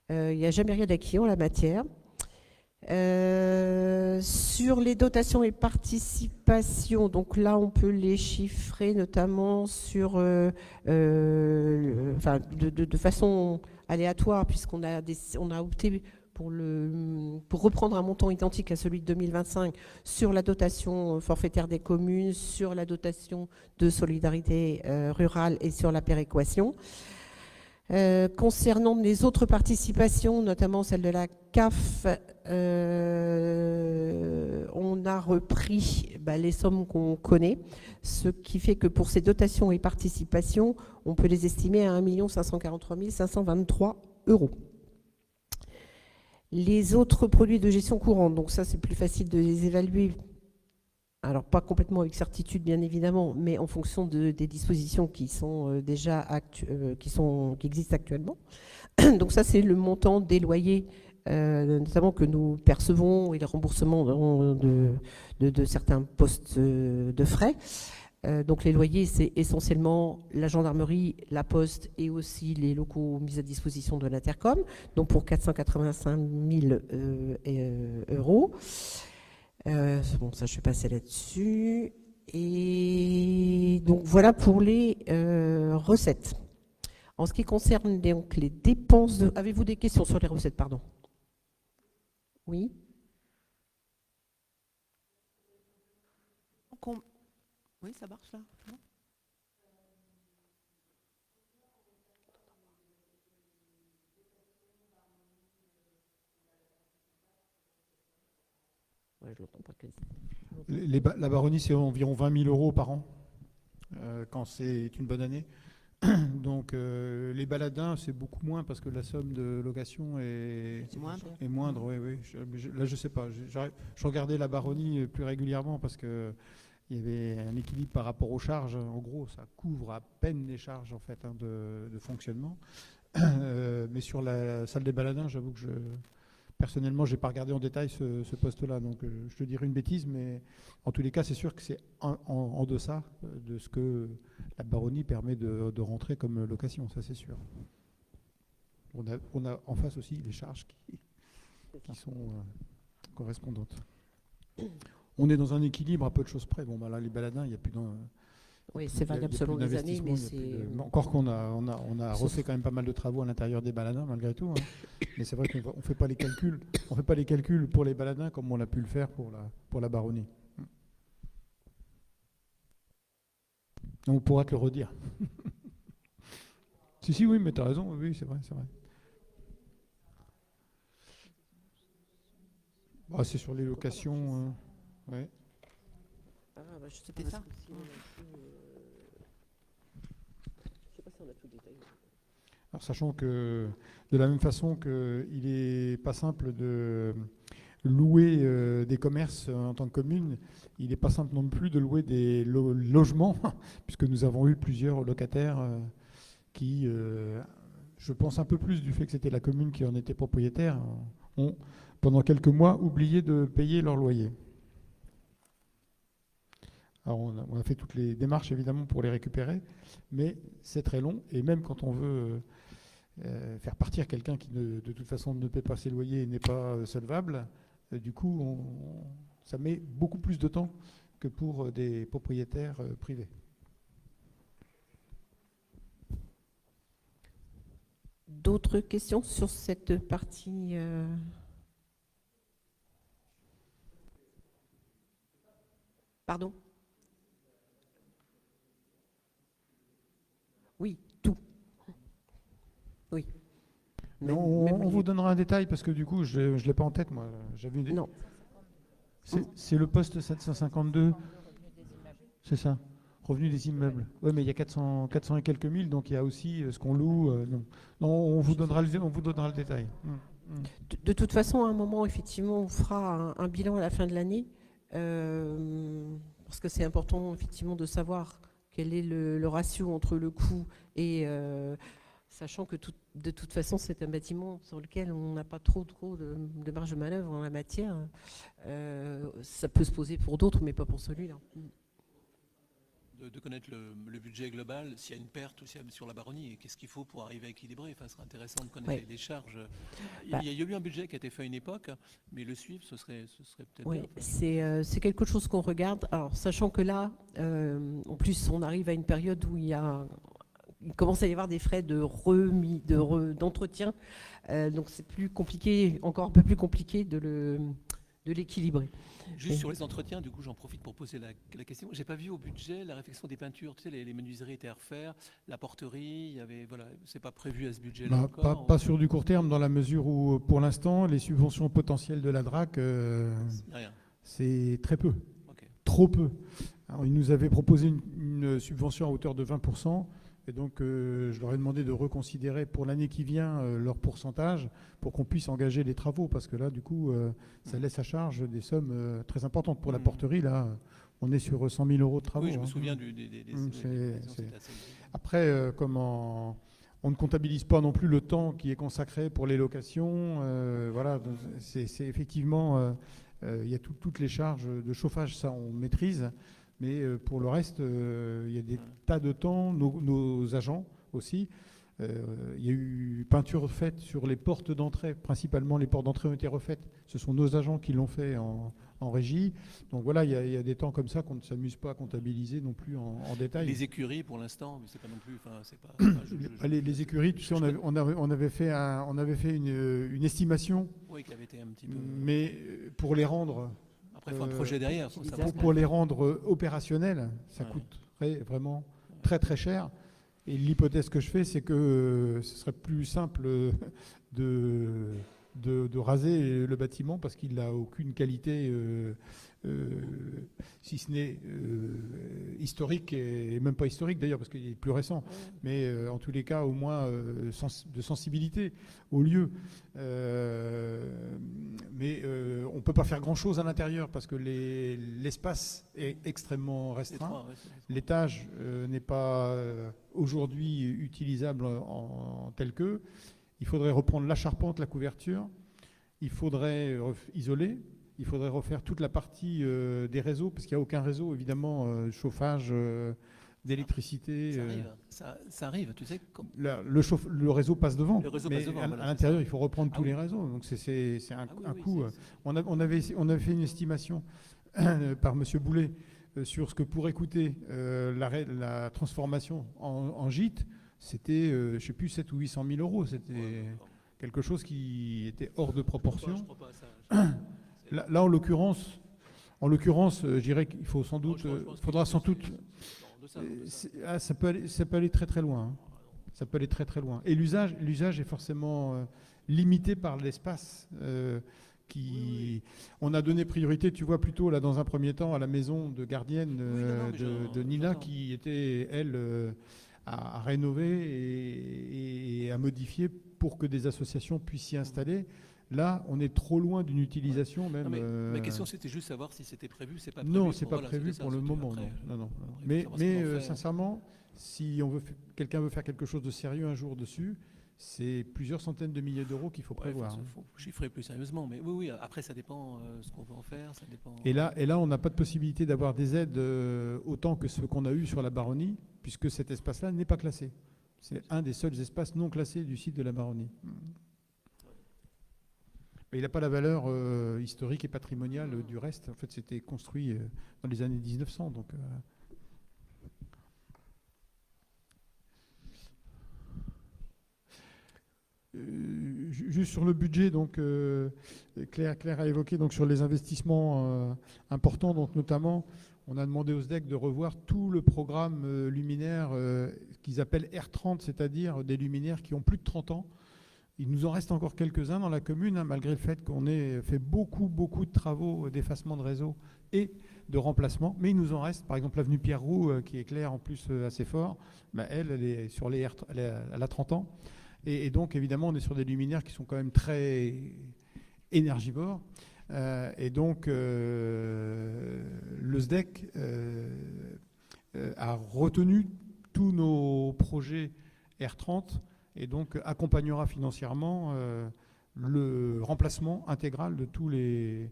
Speaker 4: Il n'y a jamais rien d'acquis en la matière. Sur les dotations et participations, donc là, on peut les chiffrer notamment sur, de façon aléatoire, puisqu'on a opté pour reprendre un montant identique à celui de 2025 sur la dotation forfaitaire des communes, sur la dotation de solidarité rurale et sur la péréquation. Concernant les autres participations, notamment celle de la CAF, on a repris les sommes qu'on connaît, ce qui fait que pour ces dotations et participations, on peut les estimer à 1 543 523 euros. Les autres produits de gestion courante, donc ça c'est plus facile de les évaluer, alors pas complètement avec certitude bien évidemment, mais en fonction des dispositions qui sont déjà qui existent actuellement. Donc ça c'est le montant des loyers, notamment que nous percevons et le remboursement de certains postes de frais. Donc les loyers, c'est essentiellement la gendarmerie, la poste et aussi les locaux mis à disposition de l'Intercom, donc pour 485 000 euros. Bon, ça je vais passer là-dessus. Et donc voilà pour les recettes. En ce qui concerne donc les dépenses, avez-vous des questions sur les recettes, pardon? Oui.
Speaker 5: Oui, ça marche là. Non,
Speaker 4: Ouais, je l'entends pas quasi.
Speaker 1: La baronnie, c'est environ 20 000 euros par an, quand c'est une bonne année. Donc les baladins, c'est beaucoup moins parce que la somme de location est moindre. Oui, oui. Là, je sais pas. Je regardais la baronnie plus régulièrement parce que il y avait un équilibre par rapport aux charges. En gros, ça couvre à peine les charges en fait de fonctionnement. Mais sur la salle des baladins, j'avoue que personnellement, je n'ai pas regardé en détail ce poste-là. Donc je te dirais une bêtise, mais en tous les cas, c'est sûr que c'est en deçà de ce que la baronnie permet de rentrer comme location, ça c'est sûr. On a en face aussi les charges qui sont correspondantes. On est dans un équilibre à peu de choses près. Bon, là, les baladins, il n'y a plus
Speaker 4: Oui, c'est variable selon les années, mais c'est...
Speaker 1: Encore qu'on a refait quand même pas mal de travaux à l'intérieur des baladins, malgré tout. Mais c'est vrai qu'on ne fait pas les calculs. On fait pas les calculs pour les baladins comme on a pu le faire pour la baronnie. On pourra te le redire. Si, oui, mais tu as raison. Oui, c'est vrai. C'est sur les locations. Ouais.
Speaker 4: Je sais
Speaker 5: c'était ça.
Speaker 4: Je sais pas si on a tout détaillé.
Speaker 1: Alors, sachant que de la même façon qu'il n'est pas simple de louer des commerces en tant que commune, il n'est pas simple non plus de louer des logements, puisque nous avons eu plusieurs locataires qui, je pense un peu plus du fait que c'était la commune qui en était propriétaire, ont pendant quelques mois oublié de payer leur loyer. Alors on a fait toutes les démarches évidemment pour les récupérer, mais c'est très long et même quand on veut faire partir quelqu'un qui de toute façon ne paie pas ses loyers et n'est pas solvable, du coup ça met beaucoup plus de temps que pour des propriétaires privés.
Speaker 4: D'autres questions sur cette partie Pardon? Oui, tout.
Speaker 1: Mais
Speaker 4: Même-
Speaker 1: on
Speaker 4: même
Speaker 1: vous
Speaker 4: les-
Speaker 1: donnera un détail parce que du coup, je ne l'ai pas en tête, moi. J'avais une...
Speaker 4: Non.
Speaker 1: C'est le poste 752, c'est ça. Revenu des immeubles. Oui, mais il y a 400 et quelques mille, donc il y a aussi ce qu'on loue. Non. Non, on vous donnera le détail.
Speaker 4: De toute façon, à un moment, effectivement, on fera un bilan à la fin de l'année, parce que c'est important, effectivement, de savoir quel est le ratio entre le coût et sachant que de toute façon, c'est un bâtiment sur lequel on n'a pas trop de marge de manœuvre en la matière. Ça peut se poser pour d'autres, mais pas pour celui-là.
Speaker 3: De connaître le budget global, s'il y a une perte ou s'il y a sur la baronnie, et qu'est-ce qu'il faut pour arriver à équilibrer. Enfin, ce serait intéressant de connaître
Speaker 4: Ouais.
Speaker 3: les charges.
Speaker 4: Bah.
Speaker 3: Il y a eu un budget qui a été fait à une époque, mais le suivre, ce serait peut-être
Speaker 4: Oui,
Speaker 3: bien.
Speaker 4: c'est quelque chose qu'on regarde. Alors, sachant que là, en plus, on arrive à une période où il commence à y avoir des frais d'entretien. Donc, c'est plus compliqué, encore un peu plus compliqué de l'équilibrer.
Speaker 3: Juste sur les entretiens, du coup, j'en profite pour poser la question. J'ai pas vu au budget la réfection des peintures. Tu sais, les menuiseries étaient à refaire, la porterie, il y avait, voilà, c'est pas prévu à ce budget-là
Speaker 1: Bah,
Speaker 3: encore.
Speaker 1: pas sur du court terme, dans la mesure où, pour l'instant, les subventions potentielles de la DRAC,
Speaker 3: Rien.
Speaker 1: c'est très peu.
Speaker 3: Ok.
Speaker 1: Trop peu. Alors, ils nous avaient proposé une subvention à hauteur de 20%. Et donc, je leur ai demandé de reconsidérer pour l'année qui vient leur pourcentage pour qu'on puisse engager les travaux. Parce que là, du coup, ça laisse à charge des sommes très importantes. Pour la porterie, là, on est sur 100 000 euros de travaux.
Speaker 3: Oui, je me
Speaker 1: hein.
Speaker 3: souviens des
Speaker 1: C'est-
Speaker 3: c'était assez-
Speaker 1: Après, on ne comptabilise pas non plus le temps qui est consacré pour les locations. Voilà, donc c'est effectivement, il y a toutes les charges de chauffage, ça on maîtrise. Mais pour le reste, il y a des tas de temps, nos agents aussi. Il y a eu peinture faite sur les portes d'entrée, principalement les portes d'entrée ont été refaites. Ce sont nos agents qui l'ont fait en régie. Donc voilà, il y a des temps comme ça qu'on ne s'amuse pas à comptabiliser non plus en détail.
Speaker 3: Les écuries, pour l'instant, mais c'est pas non plus. Enfin, c'est pas. Enfin,
Speaker 1: Les écuries, tu sais, on avait fait une estimation,
Speaker 3: Oui, qui avait été un petit peu.
Speaker 1: mais pour les rendre,
Speaker 3: Après, il faut un projet derrière. Faut
Speaker 4: pour-
Speaker 3: savoir.
Speaker 1: pour les rendre opérationnels, ça
Speaker 3: Ouais.
Speaker 1: coûterait vraiment très très cher. Et l'hypothèse que je fais, c'est que ce serait plus simple de raser le bâtiment parce qu'il n'a aucune qualité, si ce n'est historique, et même pas historique d'ailleurs parce qu'il est plus récent, mais en tous les cas au moins de sensibilité au lieu. Mais on ne peut pas faire grand-chose à l'intérieur parce que l'espace est extrêmement restreint.
Speaker 3: Étroit, ouais, c'est-
Speaker 1: L'étage n'est pas aujourd'hui utilisable en tel que. Il faudrait reprendre la charpente, la couverture. Il faudrait isoler. Il faudrait refaire toute la partie des réseaux, parce qu'il n'y a aucun réseau, évidemment, chauffage, d'électricité.
Speaker 3: Ça arrive. Ça arrive, tu sais.
Speaker 1: Le réseau passe devant.
Speaker 3: Le réseau
Speaker 1: mais
Speaker 3: passe devant, voilà,
Speaker 1: à l'intérieur,
Speaker 3: c'est ça.
Speaker 1: il faut reprendre
Speaker 3: Ah
Speaker 1: tous
Speaker 3: oui.
Speaker 1: les réseaux. Donc c'est un
Speaker 3: Ah oui,
Speaker 1: coût.
Speaker 3: c'est-
Speaker 1: On avait fait une estimation par M. Boulet sur ce que pourrait coûter la transformation en gîte. C'était, je ne sais plus, 700 ou 800 000 euros. C'était
Speaker 3: Ouais,
Speaker 1: quelque chose qui était hors de
Speaker 3: je
Speaker 1: proportion.
Speaker 3: crois pas à ça.
Speaker 1: Là, en l'occurrence, je dirais qu'il faut sans doute, faudra sans doute. Ça peut aller très très loin. Hein. Ça peut aller très très loin. Et l'usage est forcément limité par l'espace. On a donné priorité, tu vois, plutôt là dans un premier temps à la maison de gardienne
Speaker 3: mais
Speaker 1: de Nina
Speaker 3: j'entends.
Speaker 1: qui était, elle, à rénover et à modifier pour que des associations puissent s'y installer. Là, on est trop loin d'une utilisation même.
Speaker 3: Non, mais ma question, c'était juste savoir si c'était prévu. C'est pas prévu.
Speaker 1: Non, c'est
Speaker 3: Bon,
Speaker 1: pas
Speaker 3: voilà,
Speaker 1: prévu
Speaker 3: c'était ça,
Speaker 1: pour le
Speaker 3: surtout
Speaker 1: moment.
Speaker 3: après,
Speaker 1: Non.
Speaker 3: après, il faut savoir ce
Speaker 1: Mais
Speaker 3: qu'on en fait.
Speaker 1: sincèrement, si quelqu'un veut faire quelque chose de sérieux un jour dessus, c'est plusieurs centaines de milliers d'euros qu'il faut
Speaker 3: Ouais,
Speaker 1: prévoir.
Speaker 3: Il faut chiffrer plus sérieusement. Mais oui, après, ça dépend ce qu'on veut en faire. Ça dépend.
Speaker 1: Et là, on n'a pas de possibilité d'avoir des aides autant que ce qu'on a eu sur la Baronnie, puisque cet espace-là n'est pas classé. C'est un des seuls espaces non classés du site de la Baronnie. Mais il n'a pas la valeur historique et patrimoniale du reste. En fait, c'était construit dans les années 1900. Donc, juste sur le budget, donc Claire a évoqué donc sur les investissements importants, donc notamment on a demandé au SDEC de revoir tout le programme luminaire qu'ils appellent R30, c'est-à-dire des luminaires qui ont plus de 30 ans. Il nous en reste encore quelques-uns dans la commune, hein, malgré le fait qu'on ait fait beaucoup de travaux d'effacement de réseau et de remplacement. Mais il nous en reste, par exemple, l'avenue Pierre-Roux, qui éclaire en plus assez fort. Ben, elle est sur elle a 30 ans. Et donc, évidemment, on est sur des luminaires qui sont quand même très énergivores. Et donc, le SDEC a retenu tous nos projets R30 et donc accompagnera financièrement le remplacement intégral de tous les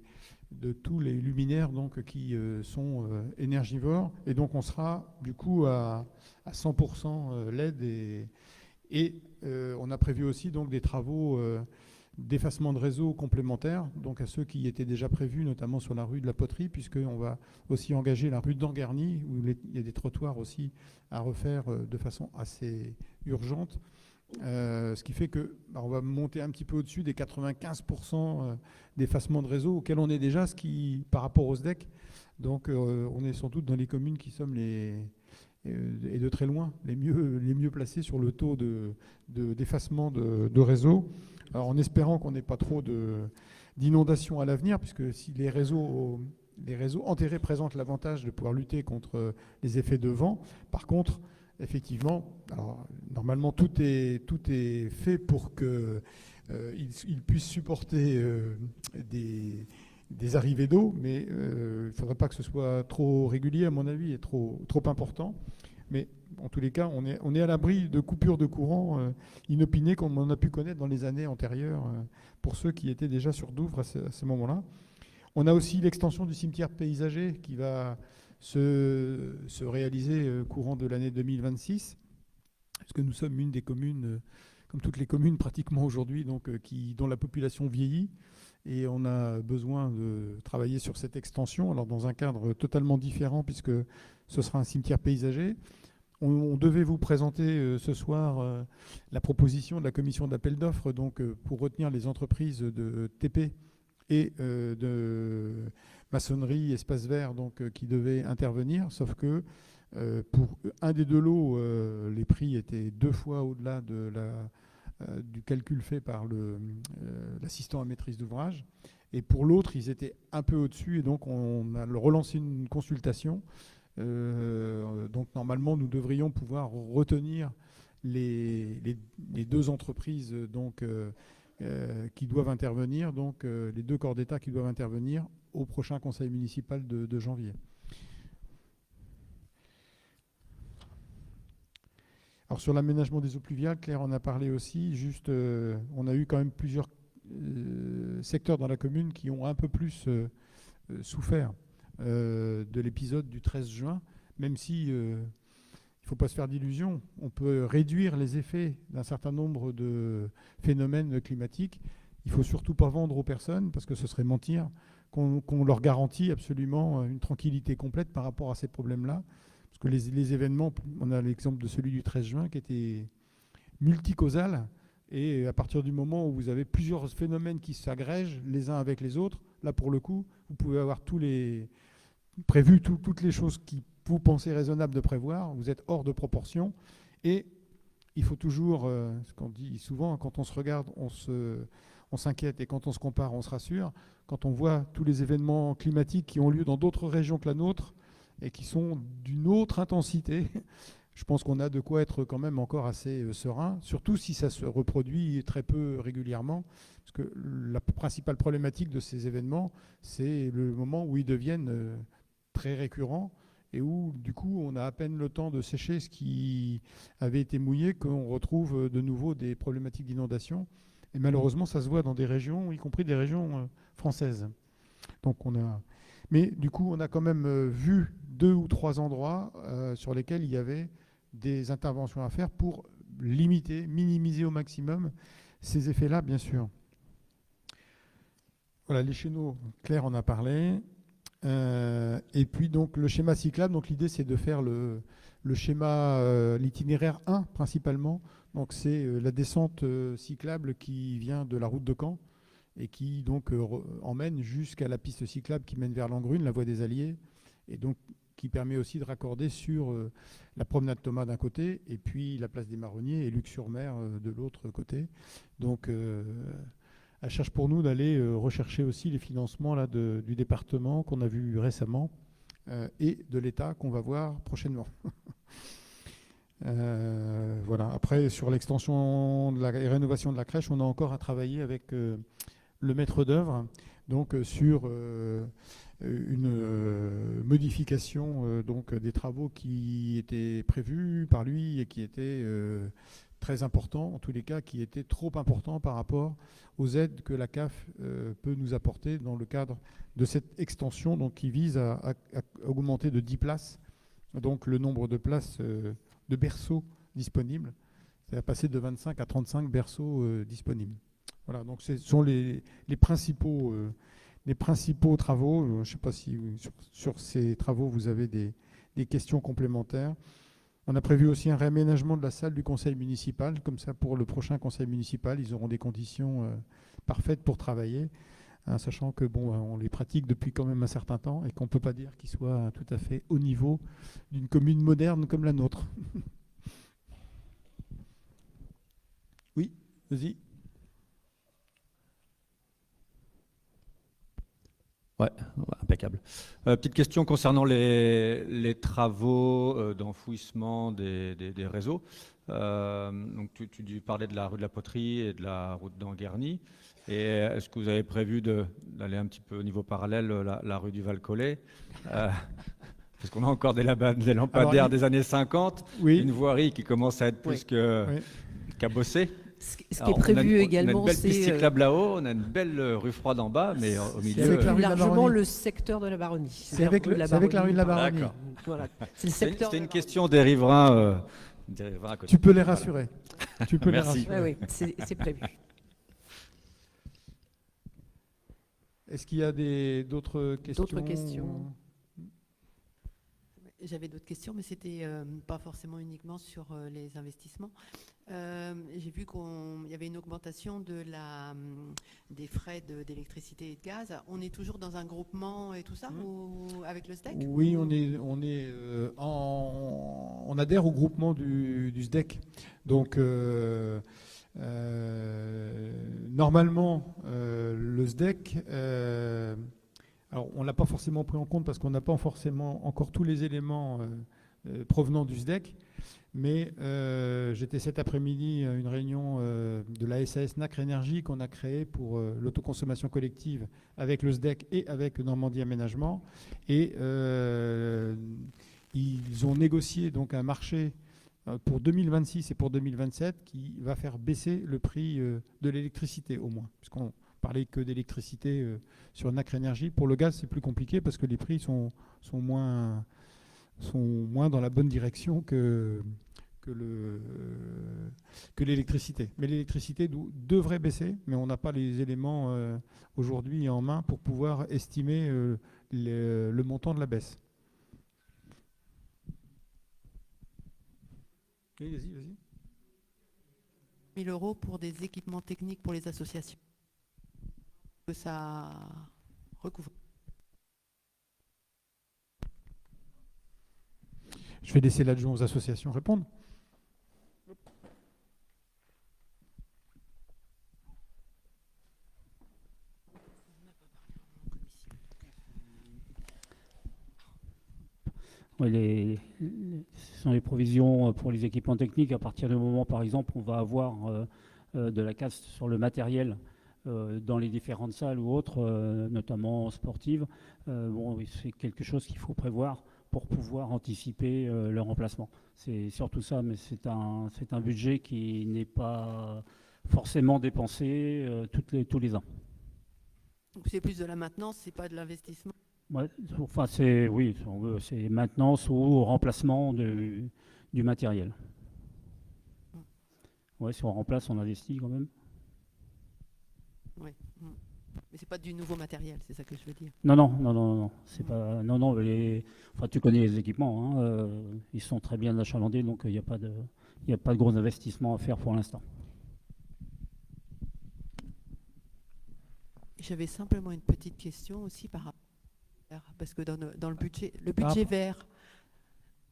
Speaker 1: luminaires donc, qui sont énergivores. Et donc, on sera du coup à 100% LED et on a prévu aussi donc, des travaux d'effacement de réseau complémentaires, donc à ceux qui étaient déjà prévus, notamment sur la rue de la Poterie, puisqu'on va aussi engager la rue d'Angarny, où il y a des trottoirs aussi à refaire de façon assez urgente. Ce qui fait que on va monter un petit peu au-dessus des 95% d'effacement de réseau auquel on est déjà, ce qui, par rapport au SDEC, donc on est sans doute dans les communes qui sommes et de très loin les mieux placés sur le taux d'effacement de réseau. Alors, en espérant qu'on n'ait pas trop d'inondations à l'avenir, puisque si les réseaux enterrés présentent l'avantage de pouvoir lutter contre les effets de vent, par contre, effectivement, alors, normalement tout est fait pour qu'ils puissent supporter des arrivées d'eau, mais il ne faudrait pas que ce soit trop régulier, à mon avis, et trop important. Mais en tous les cas, on est à l'abri de coupures de courant inopinées comme on a pu connaître dans les années antérieures pour ceux qui étaient déjà sur Douvres à ce moment-là. On a aussi l'extension du cimetière paysager qui va se réaliser courant de l'année 2026, parce que nous sommes une des communes, comme toutes les communes pratiquement aujourd'hui, donc, dont la population vieillit. Et on a besoin de travailler sur cette extension, alors dans un cadre totalement différent, puisque ce sera un cimetière paysager. On devait vous présenter ce soir la proposition de la commission d'appel d'offres donc, pour retenir les entreprises de TP et de maçonnerie, espace vert donc, qui devaient intervenir, sauf que pour un des deux lots, les prix étaient 2 fois au-delà du calcul fait par l'assistant à maîtrise d'ouvrage. Et pour l'autre, ils étaient un peu au-dessus, et donc on a relancé une consultation. Donc normalement, nous devrions pouvoir retenir les 2 entreprises donc, qui doivent intervenir, donc les 2 corps d'État qui doivent intervenir au prochain conseil municipal de janvier. Alors sur l'aménagement des eaux pluviales, Claire en a parlé aussi. Juste, on a eu quand même plusieurs secteurs dans la commune qui ont un peu plus souffert de l'épisode du 13 juin, même si il ne faut pas se faire d'illusions, on peut réduire les effets d'un certain nombre de phénomènes climatiques. Il ne faut surtout pas vendre aux personnes, parce que ce serait mentir, qu'on leur garantit absolument une tranquillité complète par rapport à ces problèmes-là. Parce que les événements, on a l'exemple de celui du 13 juin qui était multicausal, et à partir du moment où vous avez plusieurs phénomènes qui s'agrègent les uns avec les autres, là pour le coup, vous pouvez avoir toutes les choses qui vous pensez raisonnables de prévoir, vous êtes hors de proportion, et il faut toujours, ce qu'on dit souvent, quand on se regarde, on s'inquiète, et quand on se compare, on se rassure. Quand on voit tous les événements climatiques qui ont lieu dans d'autres régions que la nôtre, et qui sont d'une autre intensité, je pense qu'on a de quoi être quand même encore assez serein, surtout si ça se reproduit très peu régulièrement, parce que la principale problématique de ces événements, c'est le moment où ils deviennent très récurrents et où, du coup, on a à peine le temps de sécher ce qui avait été mouillé, qu'on retrouve de nouveau des problématiques d'inondation. Et malheureusement, ça se voit dans des régions, y compris des régions françaises. Donc Mais du coup, on a quand même vu 2 ou 3 endroits sur lesquels il y avait des interventions à faire pour limiter, minimiser au maximum ces effets-là, bien sûr. Voilà, les chéneaux, Claire en a parlé. Et puis, donc, le schéma cyclable, donc l'idée, c'est de faire le schéma, l'itinéraire 1, principalement. Donc, c'est la descente cyclable qui vient de la route de Caen et qui, donc, emmène jusqu'à la piste cyclable qui mène vers Langrune, la voie des Alliés, et donc qui permet aussi de raccorder sur la promenade Thomas d'un côté et puis la place des Marronniers et Luc-sur-Mer de l'autre côté. Donc, elle cherche pour nous d'aller rechercher aussi les financements là, du département qu'on a vu récemment et de l'État qu'on va voir prochainement. Voilà. Après, sur l'extension de la rénovation de la crèche, on a encore à travailler avec le maître d'œuvre, donc sur une modification donc des travaux qui étaient prévus par lui et qui étaient très importants, en tous les cas, qui étaient trop importants par rapport aux aides que la CAF peut nous apporter dans le cadre de cette extension, donc qui vise à augmenter de 10 places, donc le nombre de places de berceaux disponibles. C'est à passer de 25 à 35 berceaux disponibles. Voilà, donc ce sont les principaux travaux. Je ne sais pas si sur ces travaux vous avez des questions complémentaires. On a prévu aussi un réaménagement de la salle du conseil municipal. Comme ça, pour le prochain conseil municipal, ils auront des conditions parfaites pour travailler, hein, sachant que bon, on les pratique depuis quand même un certain temps et qu'on ne peut pas dire qu'ils soient tout à fait au niveau d'une commune moderne comme la nôtre. Oui, vas-y.
Speaker 6: Ouais, impeccable. Petite question concernant les travaux d'enfouissement des réseaux. Donc tu parlais de la rue de la Poterie et de la route d'Anguerny. Et est-ce que vous avez prévu d'aller un petit peu au niveau parallèle, la rue du Val-Collet parce qu'on a encore des lampadaires des années 50,
Speaker 1: oui.
Speaker 6: Une voirie qui commence à être plus cabossée.
Speaker 4: Ce qui est prévu également,
Speaker 6: on a une belle piste cyclable là-haut, on a une belle rue froide en bas, mais au milieu...
Speaker 4: C'est largement le secteur de la Baronnie.
Speaker 1: C'est avec la rue de la Baronnie.
Speaker 6: Voilà.
Speaker 4: C'était
Speaker 6: une question des riverains. À côté.
Speaker 1: Tu peux les rassurer. Tu peux les
Speaker 6: Merci.
Speaker 1: rassurer.
Speaker 4: Oui, c'est prévu.
Speaker 1: Est-ce qu'il y a d'autres questions?
Speaker 4: D'autres questions?
Speaker 5: J'avais d'autres questions, mais c'était pas forcément uniquement sur les investissements. J'ai vu qu'il y avait une augmentation des frais d'électricité et de gaz. On est toujours dans un groupement et tout ça, ou avec le SDEC?
Speaker 1: Oui, on adhère au groupement du SDEC. Donc, normalement, le SDEC... alors, on ne l'a pas forcément pris en compte parce qu'on n'a pas forcément encore tous les éléments provenant du SDEC. Mais j'étais cet après-midi à une réunion de la SAS Nacre Énergie qu'on a créée pour l'autoconsommation collective avec le SDEC et avec Normandie Aménagement. Et ils ont négocié donc un marché pour 2026 et pour 2027 qui va faire baisser le prix de l'électricité au moins, puisqu'on parlait que d'électricité sur Nacre Énergie. Pour le gaz, c'est plus compliqué parce que les prix sont moins dans la bonne direction que l'électricité. Mais l'électricité devrait baisser, mais on n'a pas les éléments aujourd'hui en main pour pouvoir estimer le montant de la baisse. Oui, vas-y.
Speaker 5: 1 000 € pour des équipements techniques pour les associations. Que ça recouvre.
Speaker 1: Je vais laisser l'adjoint aux associations répondre.
Speaker 7: Oui, ce sont les provisions pour les équipements techniques. À partir du moment, par exemple, on va avoir de la casse sur le matériel dans les différentes salles ou autres, notamment sportives. C'est quelque chose qu'il faut prévoir pour pouvoir anticiper le remplacement. C'est surtout ça, mais c'est un budget qui n'est pas forcément dépensé tous les ans.
Speaker 5: Donc c'est plus de la maintenance, c'est pas de l'investissement.
Speaker 7: Ouais, enfin, c'est maintenance ou remplacement du matériel. Ouais, si on remplace, on investit quand même.
Speaker 5: Oui. Mais c'est pas du nouveau matériel, c'est ça que je veux dire.
Speaker 7: Non. C'est pas. Non. Enfin, tu connais les équipements. Hein, ils sont très bien achalandés, donc il n'y a pas de gros investissements à faire pour l'instant.
Speaker 5: J'avais simplement une petite question aussi par rapport Parce que dans le budget vert,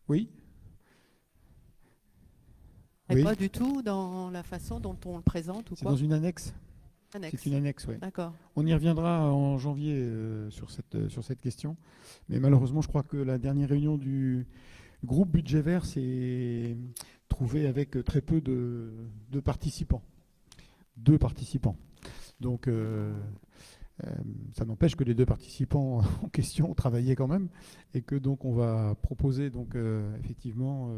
Speaker 1: Oui.
Speaker 5: et
Speaker 1: Oui.
Speaker 5: pas du tout dans la façon dont on le présente ou
Speaker 1: C'est
Speaker 5: quoi.
Speaker 1: dans une annexe.
Speaker 5: Annexe.
Speaker 1: C'est une annexe, oui.
Speaker 5: D'accord.
Speaker 1: On y reviendra en janvier sur cette question. Mais malheureusement, je crois que la dernière réunion du groupe budget vert s'est trouvée avec très peu de participants. 2 participants. Donc, ça n'empêche que les 2 participants en question travaillaient quand même, et que donc on va proposer donc effectivement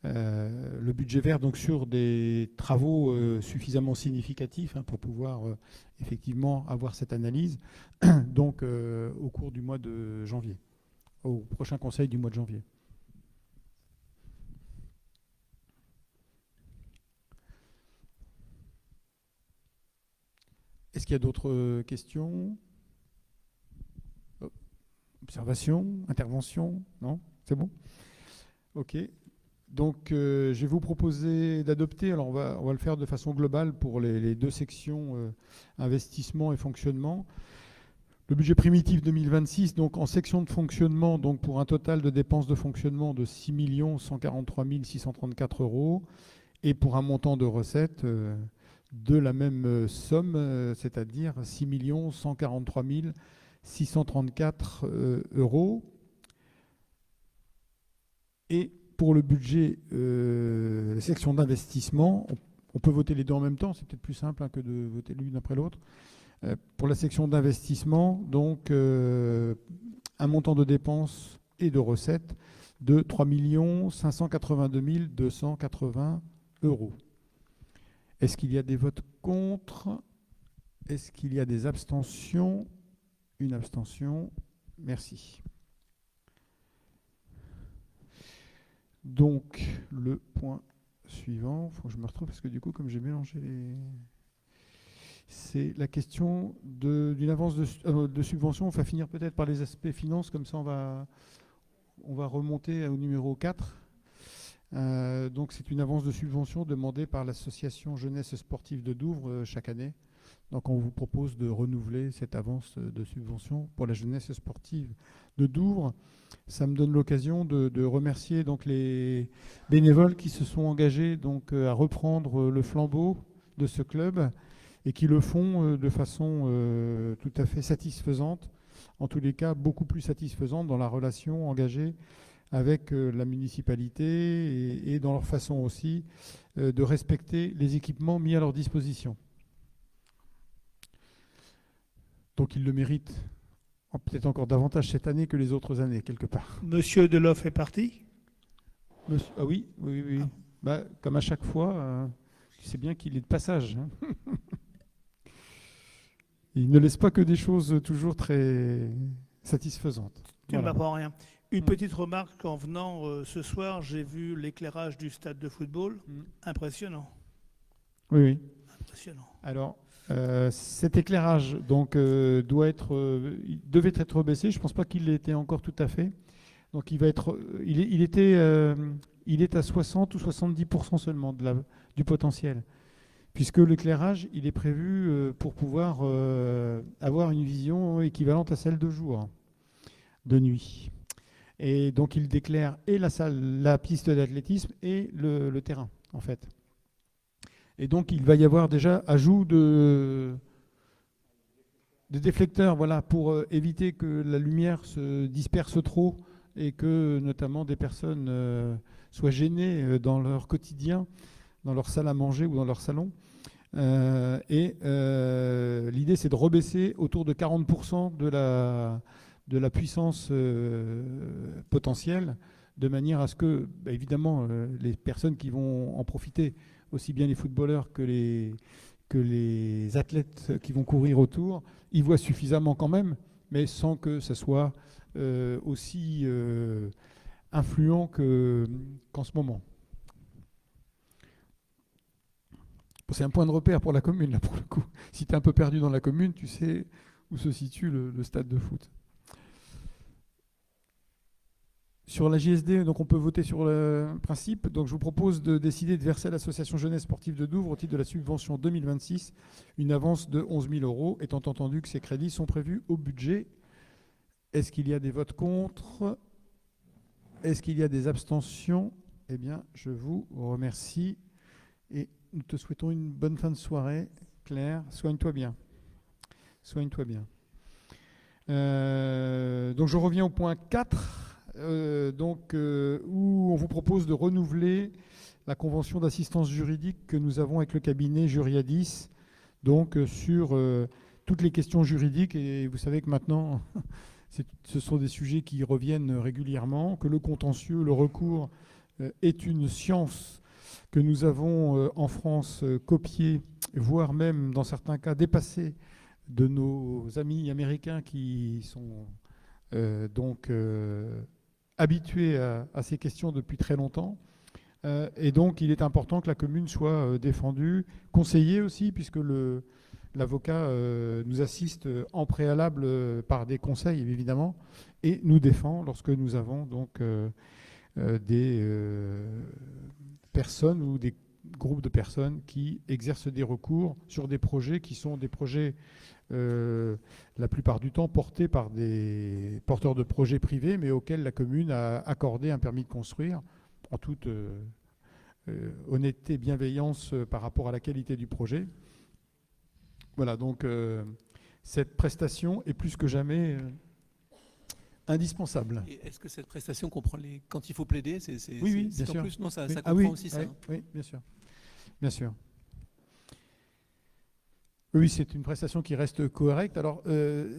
Speaker 1: le budget vert donc sur des travaux suffisamment significatifs pour pouvoir effectivement avoir cette analyse donc au cours du mois de janvier, au prochain conseil du mois de janvier. Est-ce qu'il y a d'autres questions? Observations? Interventions? Non? C'est bon? Ok. Donc, je vais vous proposer d'adopter, alors on va le faire de façon globale pour les 2 sections investissement et fonctionnement. Le budget primitif 2026, donc en section de fonctionnement, donc pour un total de dépenses de fonctionnement de 6 143 634 €, et pour un montant de recettes de la même somme, c'est-à-dire 6 143 634 €. Et pour le budget section d'investissement, on peut voter les 2 en même temps, c'est peut-être plus simple que de voter l'une après l'autre. Pour la section d'investissement, donc un montant de dépenses et de recettes de 3 582 280 €. Est-ce qu'il y a des votes contre? Est-ce qu'il y a des abstentions? Une abstention. Merci. Donc, le point suivant, il faut que je me retrouve parce que du coup, comme j'ai mélangé les... C'est la question d'une avance de subvention. On va finir peut-être par les aspects finances, comme ça on va remonter au numéro 4. Donc c'est une avance de subvention demandée par l'association Jeunesse Sportive de Douvres chaque année. Donc on vous propose de renouveler cette avance de subvention pour la jeunesse sportive de Douvres. Ça me donne l'occasion de remercier donc les bénévoles qui se sont engagés donc à reprendre le flambeau de ce club et qui le font de façon tout à fait satisfaisante, en tous les cas beaucoup plus satisfaisante dans la relation engagée avec la municipalité et dans leur façon aussi de respecter les équipements mis à leur disposition. Donc ils le méritent peut-être encore davantage cette année que les autres années, quelque part.
Speaker 8: Monsieur Deloff est parti?
Speaker 1: Ah oui. Ah. Bah, comme à chaque fois, tu sais bien qu'il est de passage. Il ne laisse pas que des choses toujours très satisfaisantes.
Speaker 8: Tu ne m'apprends rien. Une petite remarque, en venant ce soir, j'ai vu l'éclairage du stade de football. Impressionnant.
Speaker 1: Oui.
Speaker 8: Impressionnant.
Speaker 1: Alors, cet éclairage donc, devait être baissé. Je ne pense pas qu'il l'ait été encore tout à fait. Donc, il est à 60 ou 70% seulement du potentiel, puisque l'éclairage, il est prévu pour pouvoir avoir une vision équivalente à celle de jour, de nuit. Et donc, il déclaire et la piste d'athlétisme et le terrain, en fait. Et donc, il va y avoir déjà ajout de déflecteurs, voilà, pour éviter que la lumière se disperse trop et que, notamment, des personnes soient gênées dans leur quotidien, dans leur salle à manger ou dans leur salon. L'idée, c'est de rebaisser autour de 40% de la puissance potentielle, de manière à ce que, évidemment, les personnes qui vont en profiter, aussi bien les footballeurs que les athlètes qui vont courir autour, y voient suffisamment quand même, mais sans que ça soit aussi influent qu'en ce moment. C'est un point de repère pour la commune, là, pour le coup. Si tu es un peu perdu dans la commune, tu sais où se situe le stade de foot. Sur la JSD, donc on peut voter sur le principe. Donc je vous propose de décider de verser à l'association Jeunesse Sportive de Douvres au titre de la subvention 2026 une avance de 11 000 €, étant entendu que ces crédits sont prévus au budget Est-ce qu'il y a des votes contre? Est-ce qu'il y a des abstentions? Eh bien, je vous remercie et nous te souhaitons une bonne fin de soirée. Claire, soigne-toi bien. Soigne-toi bien. Donc, je reviens au point 4, où on vous propose de renouveler la convention d'assistance juridique que nous avons avec le cabinet Juriadis, donc sur toutes les questions juridiques. Et vous savez que maintenant, ce sont des sujets qui reviennent régulièrement, que le contentieux, le recours est une science que nous avons en France copiée, voire même dans certains cas dépassée de nos amis américains qui sont habitués à ces questions depuis très longtemps. Et donc, il est important que la commune soit défendue, conseillée aussi, puisque l'avocat nous assiste en préalable par des conseils, évidemment, et nous défend lorsque nous avons donc des personnes ou des groupes de personnes qui exercent des recours sur des projets qui sont des projets la plupart du temps portés par des porteurs de projets privés, mais auxquels la commune a accordé un permis de construire en toute honnêteté et bienveillance par rapport à la qualité du projet. Voilà, donc cette prestation est plus que jamais indispensable.
Speaker 3: Et est-ce que cette prestation comprend quand il faut plaider,
Speaker 1: Oui, bien sûr.
Speaker 3: Plus, non, ça
Speaker 1: oui.
Speaker 3: comprend aussi ça.
Speaker 1: Oui, bien sûr. Bien sûr. Oui, c'est une prestation qui reste correcte. Alors,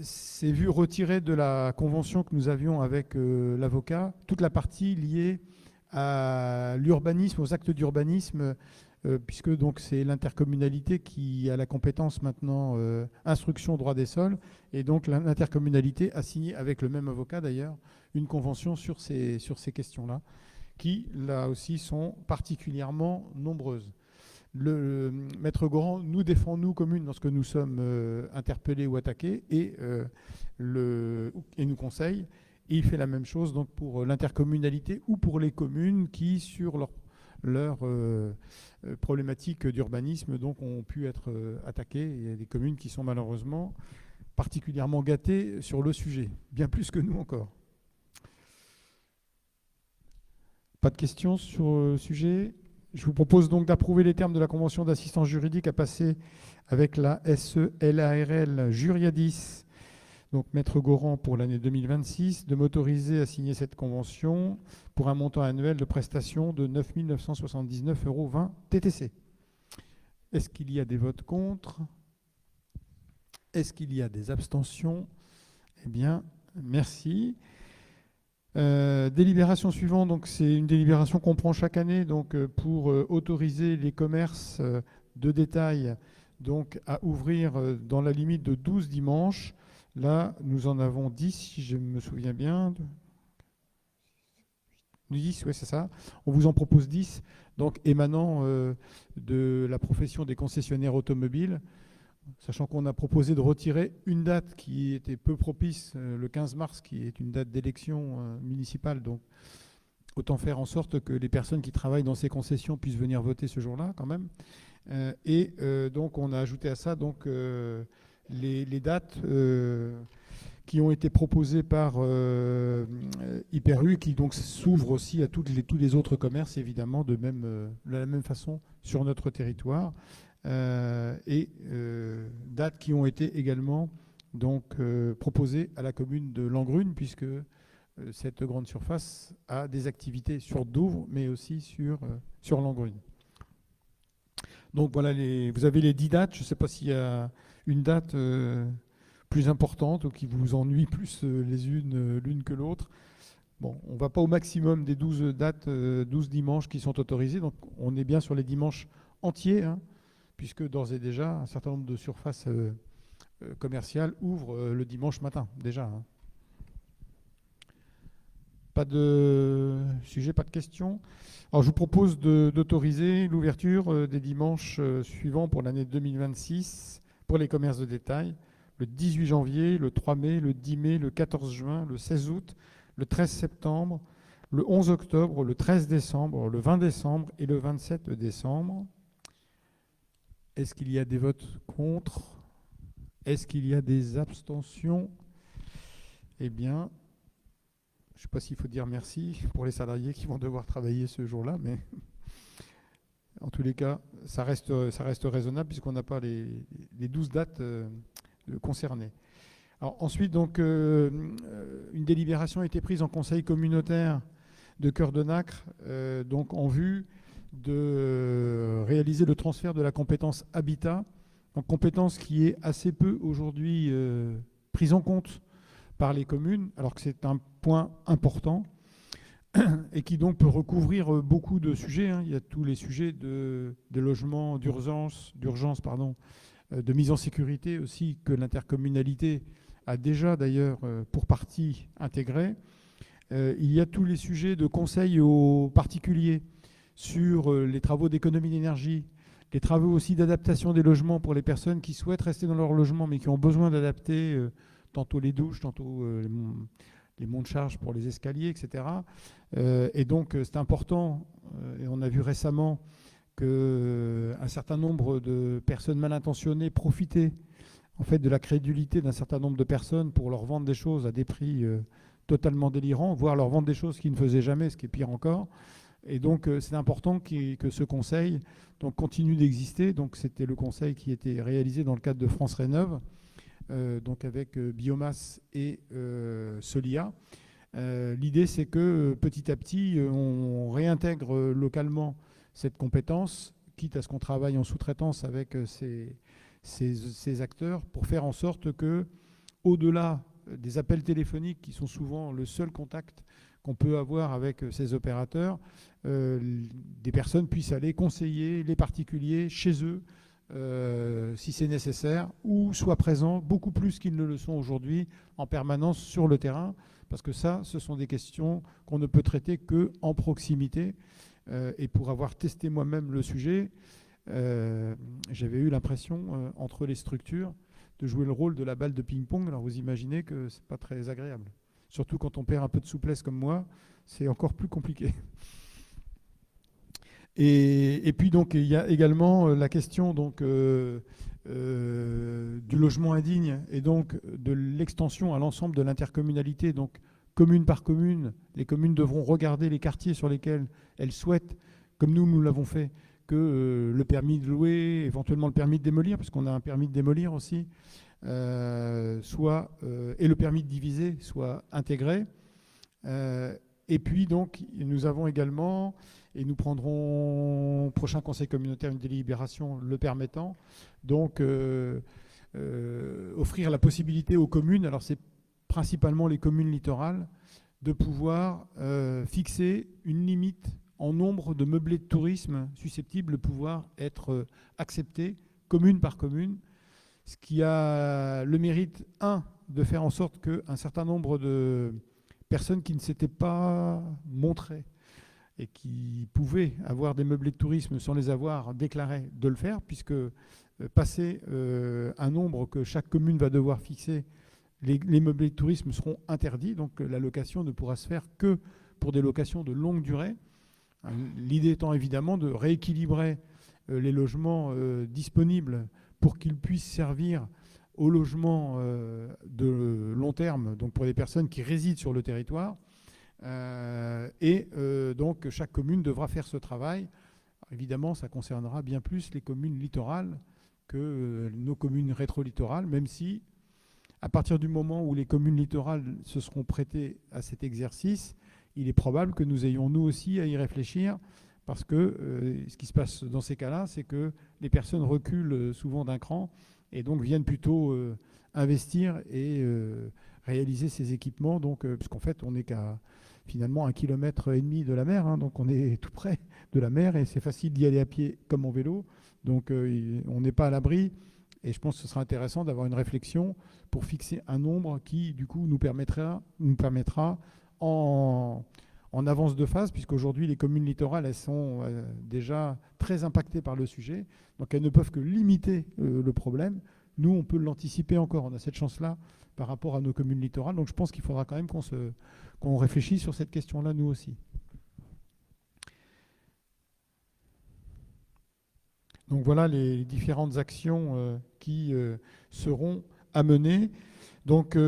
Speaker 1: c'est vu retirer de la convention que nous avions avec l'avocat toute la partie liée à l'urbanisme, aux actes d'urbanisme, puisque donc c'est l'intercommunalité qui a la compétence maintenant instruction droit des sols, et donc l'intercommunalité a signé avec le même avocat d'ailleurs une convention sur ces questions-là, qui là aussi sont particulièrement nombreuses. Le Maître Goran nous défend, nous, communes, lorsque nous sommes interpellés ou attaqués, et nous conseille. Et il fait la même chose donc, pour l'intercommunalité ou pour les communes qui, sur leur problématique d'urbanisme, donc, ont pu être attaquées. Il y a des communes qui sont malheureusement particulièrement gâtées sur le sujet, bien plus que nous encore. Pas de questions sur le sujet ? Je vous propose donc d'approuver les termes de la convention d'assistance juridique à passer avec la SELARL Juriadis, donc Maître Goran pour l'année 2026, de m'autoriser à signer cette convention pour un montant annuel de prestation de 9 979,20 € TTC. Est-ce qu'il y a des votes contre? Est-ce qu'il y a des abstentions? Eh bien, merci. Délibération suivante, donc c'est une délibération qu'on prend chaque année donc, pour autoriser les commerces de détail donc, à ouvrir dans la limite de 12 dimanches. Là, nous en avons 10, si je me souviens bien. 10, oui, c'est ça. On vous en propose 10, donc émanant de la profession des concessionnaires automobiles, sachant qu'on a proposé de retirer une date qui était peu propice, le 15 mars, qui est une date d'élection municipale. Donc, autant faire en sorte que les personnes qui travaillent dans ces concessions puissent venir voter ce jour-là, quand même. Donc, on a ajouté à ça donc, les dates qui ont été proposées par Hyper-U, qui donc s'ouvrent aussi à tous les autres commerces, évidemment, de la même façon sur notre territoire. Dates qui ont été également donc, proposées à la commune de Langrune, puisque cette grande surface a des activités sur Douvres, mais aussi sur Langrune. Donc voilà, vous avez les 10 dates. Je ne sais pas s'il y a une date plus importante ou qui vous ennuie plus l'une que l'autre. Bon, on ne va pas au maximum des 12 dates, 12 dimanches qui sont autorisés. Donc on est bien sur les dimanches entiers, hein, puisque d'ores et déjà, un certain nombre de surfaces commerciales ouvrent le dimanche matin, déjà. Hein. Pas de sujet, pas de questions. Alors, je vous propose d'autoriser l'ouverture des dimanches suivants pour l'année 2026 pour les commerces de détail. Le 18 janvier, le 3 mai, le 10 mai, le 14 juin, le 16 août, le 13 septembre, le 11 octobre, le 13 décembre, le 20 décembre et le 27 décembre. Est-ce qu'il y a des votes contre? Est-ce qu'il y a des abstentions? eh bien, je ne sais pas s'il faut dire merci pour les salariés qui vont devoir travailler ce jour-là, mais en tous les cas, ça reste raisonnable puisqu'on n'a pas les 12 dates concernées. Alors, ensuite, donc, une délibération a été prise en conseil communautaire de Cœur de Nacre, donc en vue de réaliser le transfert de la compétence habitat, donc compétence qui est assez peu aujourd'hui prise en compte par les communes, alors que c'est un point important et qui donc peut recouvrir beaucoup de sujets. Il y a tous les sujets de logement, d'urgence, de mise en sécurité aussi, que l'intercommunalité a déjà d'ailleurs pour partie intégré. Il y a tous les sujets de conseil aux particuliers sur les travaux d'économie d'énergie, les travaux aussi d'adaptation des logements pour les personnes qui souhaitent rester dans leur logement mais qui ont besoin d'adapter tantôt les douches, tantôt les monts de charge pour les escaliers, etc. Et donc c'est important, et on a vu récemment qu'un certain nombre de personnes mal intentionnées profitaient en fait de la crédulité d'un certain nombre de personnes pour leur vendre des choses à des prix totalement délirants, voire leur vendre des choses qu'ils ne faisaient jamais, ce qui est pire encore. Et donc c'est important que ce conseil donc, continue d'exister. Donc c'était le conseil qui était réalisé dans le cadre de France Rénov', donc avec Biomasse et Solia. L'idée, c'est que petit à petit, on réintègre localement cette compétence, quitte à ce qu'on travaille en sous-traitance avec ces acteurs, pour faire en sorte que, au-delà des appels téléphoniques qui sont souvent le seul contact qu'on peut avoir avec ces opérateurs, des personnes puissent aller conseiller les particuliers chez eux, si c'est nécessaire, ou soient présents beaucoup plus qu'ils ne le sont aujourd'hui en permanence sur le terrain, parce que ça, ce sont des questions qu'on ne peut traiter qu'en proximité. Et pour avoir testé moi-même le sujet, j'avais eu l'impression, entre les structures, de jouer le rôle de la balle de ping-pong. Alors vous imaginez que ce n'est pas très agréable. Surtout quand on perd un peu de souplesse comme moi, c'est encore plus compliqué. Et puis donc il y a également la question donc, du logement indigne et donc de l'extension à l'ensemble de l'intercommunalité. Donc commune par commune, les communes devront regarder les quartiers sur lesquels elles souhaitent, comme nous l'avons fait, que le permis de louer, éventuellement le permis de démolir, parce qu'on a un permis de démolir aussi, et le permis de diviser soit intégré. Et puis donc nous avons également, et nous prendrons au prochain conseil communautaire une délibération le permettant, donc offrir la possibilité aux communes, alors c'est principalement les communes littorales, de pouvoir fixer une limite en nombre de meublés de tourisme susceptibles de pouvoir être acceptés commune par commune, ce qui a le mérite, de faire en sorte qu'un certain nombre de personnes qui ne s'étaient pas montrées et qui pouvaient avoir des meublés de tourisme sans les avoir déclarés, de le faire, puisque passer un nombre que chaque commune va devoir fixer, les meublés de tourisme seront interdits, donc la location ne pourra se faire que pour des locations de longue durée. L'idée étant évidemment de rééquilibrer les logements disponibles pour qu'ils puissent servir au logement de long terme, donc pour les personnes qui résident sur le territoire. Donc chaque commune devra faire ce travail. Alors, évidemment, ça concernera bien plus les communes littorales que nos communes rétro-littorales, même si, à partir du moment où les communes littorales se seront prêtées à cet exercice, il est probable que nous ayons nous aussi à y réfléchir, parce que ce qui se passe dans ces cas-là, c'est que les personnes reculent souvent d'un cran et donc viennent plutôt investir et réaliser ces équipements, donc, puisqu'en fait on n'est qu'à finalement 1,5 km de la mer, hein, donc on est tout près de la mer et c'est facile d'y aller à pied comme en vélo, donc on n'est pas à l'abri. Et je pense que ce sera intéressant d'avoir une réflexion pour fixer un nombre qui, du coup, nous permettra en avance de phase, puisqu'aujourd'hui, les communes littorales, elles sont déjà très impactées par le sujet. Donc, elles ne peuvent que limiter le problème. Nous, on peut l'anticiper encore. On a cette chance-là par rapport à nos communes littorales. Donc, je pense qu'il faudra quand même qu'on réfléchisse sur cette question-là, nous aussi. Donc voilà les différentes actions qui seront à mener. Donc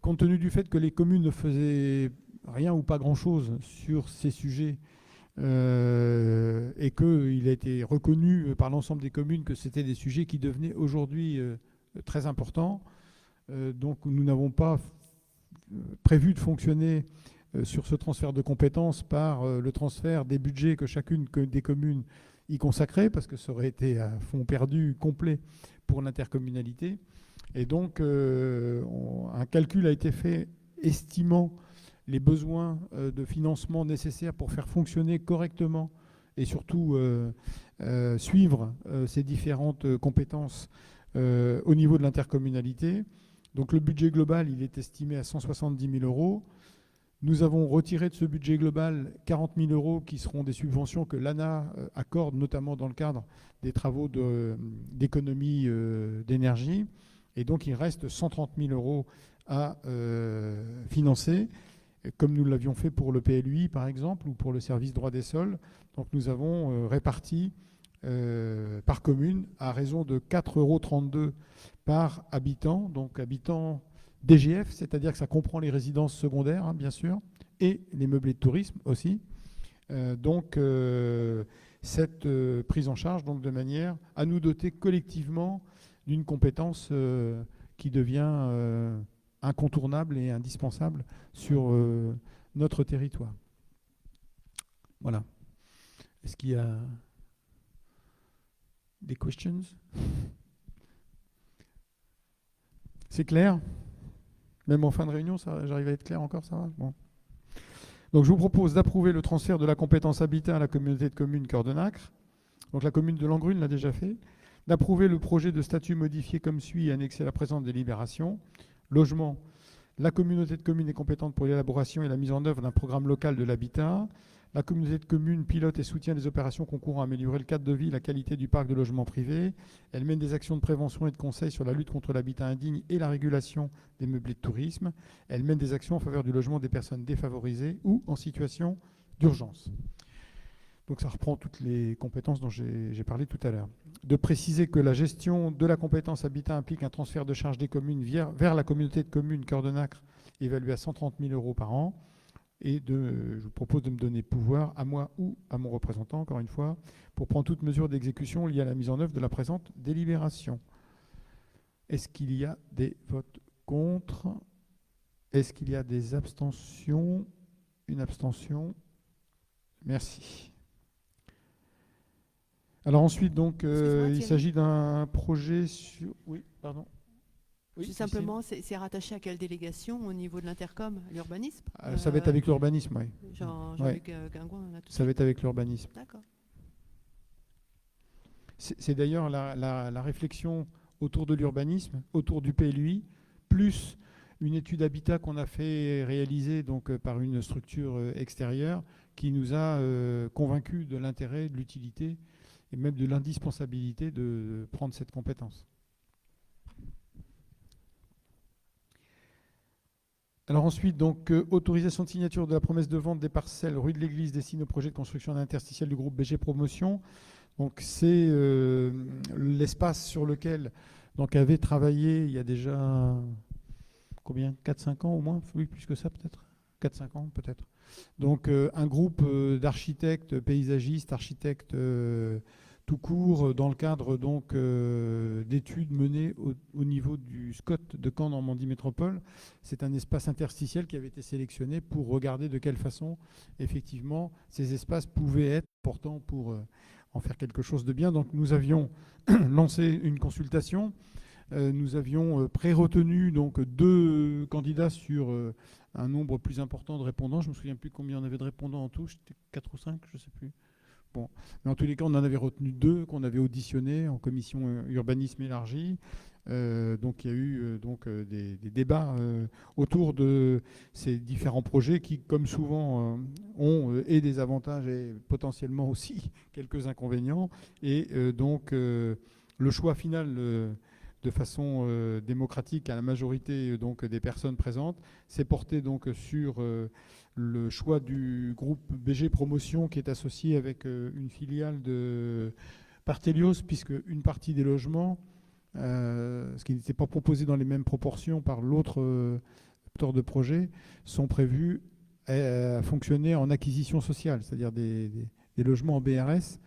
Speaker 1: compte tenu du fait que les communes ne faisaient rien ou pas grand-chose sur ces sujets, et qu'il a été reconnu par l'ensemble des communes que c'était des sujets qui devenaient aujourd'hui très importants. Donc nous n'avons pas prévu de fonctionner sur ce transfert de compétences par le transfert des budgets que chacune des communes y consacrait, parce que ça aurait été à fond perdu complet pour l'intercommunalité. Et donc un calcul a été fait estimant les besoins de financement nécessaires pour faire fonctionner correctement et surtout suivre ces différentes compétences au niveau de l'intercommunalité. Donc le budget global, il est estimé à 170 000 €. Nous avons retiré de ce budget global 40 000 € qui seront des subventions que l'ANA accorde, notamment dans le cadre des travaux d'économie d'énergie. Et donc il reste 130 000 € à financer, comme nous l'avions fait pour le PLUI par exemple, ou pour le service droit des sols. Donc nous avons réparti par commune à raison de 4,32 € par habitant, donc habitant DGF, c'est-à-dire que ça comprend les résidences secondaires, hein, bien sûr, et les meublés de tourisme aussi. Cette prise en charge, donc, de manière à nous doter collectivement d'une compétence qui devient incontournable et indispensable sur notre territoire. Voilà. Est-ce qu'il y a des questions? C'est clair? Même en fin de réunion, j'arrive à être clair encore, ça va? Bon. Donc je vous propose d'approuver le transfert de la compétence habitat à la communauté de communes Cœur de Nacre. Donc la commune de Langrune l'a déjà fait. D'approuver le projet de statut modifié comme suit et annexé à la présente délibération. Logement. La communauté de communes est compétente pour l'élaboration et la mise en œuvre d'un programme local de l'habitat. La communauté de communes pilote et soutient des opérations concourant à améliorer le cadre de vie et la qualité du parc de logements privés. Elle mène des actions de prévention et de conseil sur la lutte contre l'habitat indigne et la régulation des meublés de tourisme. Elle mène des actions en faveur du logement des personnes défavorisées ou en situation d'urgence. Donc ça reprend toutes les compétences dont j'ai parlé tout à l'heure. De préciser que la gestion de la compétence habitat implique un transfert de charge des communes vers la communauté de communes Cœur de Nacre, évalué à 130 000 € par an. Et je vous propose de me donner pouvoir à moi ou à mon représentant, encore une fois, pour prendre toute mesure d'exécution liée à la mise en œuvre de la présente délibération. Est-ce qu'il y a des votes contre? Est-ce qu'il y a des abstentions? Une abstention. Merci. Alors ensuite, donc, il s'agit d'un projet sur... Oui, pardon. Oui,
Speaker 5: simplement, c'est rattaché à quelle délégation au niveau de l'intercom? L'urbanisme?
Speaker 1: Ça va être avec l'urbanisme, oui.
Speaker 5: Jean-Luc Guingouin, là, tout
Speaker 1: ça va être avec l'urbanisme.
Speaker 5: D'accord.
Speaker 1: C'est d'ailleurs la réflexion autour de l'urbanisme, autour du PLUI, plus une étude habitat qu'on a fait réaliser donc, par une structure extérieure qui nous a convaincus de l'intérêt, de l'utilité et même de l'indispensabilité de prendre cette compétence. Alors ensuite, donc, autorisation de signature de la promesse de vente des parcelles rue de l'Église destinées au projet de construction interstitielle du groupe BG Promotion. Donc c'est l'espace sur lequel donc, avait travaillé il y a déjà combien, 4-5 ans au moins? Oui, plus que ça peut-être. 4-5 ans peut-être. Donc un groupe d'architectes paysagistes, architectes tout court, dans le cadre donc d'études menées au niveau du SCOT de Caen Normandie Métropole. C'est un espace interstitiel qui avait été sélectionné pour regarder de quelle façon effectivement ces espaces pouvaient être importants pour en faire quelque chose de bien. Donc nous avions lancé une consultation. Nous avions pré-retenu donc 2 candidats sur un nombre plus important de répondants. Je ne me souviens plus combien on avait de répondants en tout. C'était 4 ou 5, je ne sais plus. Bon. Mais en tous les cas, on en avait retenu 2 qu'on avait auditionnés en commission urbanisme élargie. Donc il y a eu des débats autour de ces différents projets qui, comme souvent, ont et des avantages et potentiellement aussi quelques inconvénients. Et donc le choix final de façon démocratique à la majorité donc, des personnes présentes s'est porté donc, sur le choix du groupe BG Promotion qui est associé avec une filiale de Partelios, puisque une partie des logements ce qui n'était pas proposé dans les mêmes proportions par l'autre porteur de projet, sont prévus à fonctionner en acquisition sociale, c'est-à-dire des logements en BRS,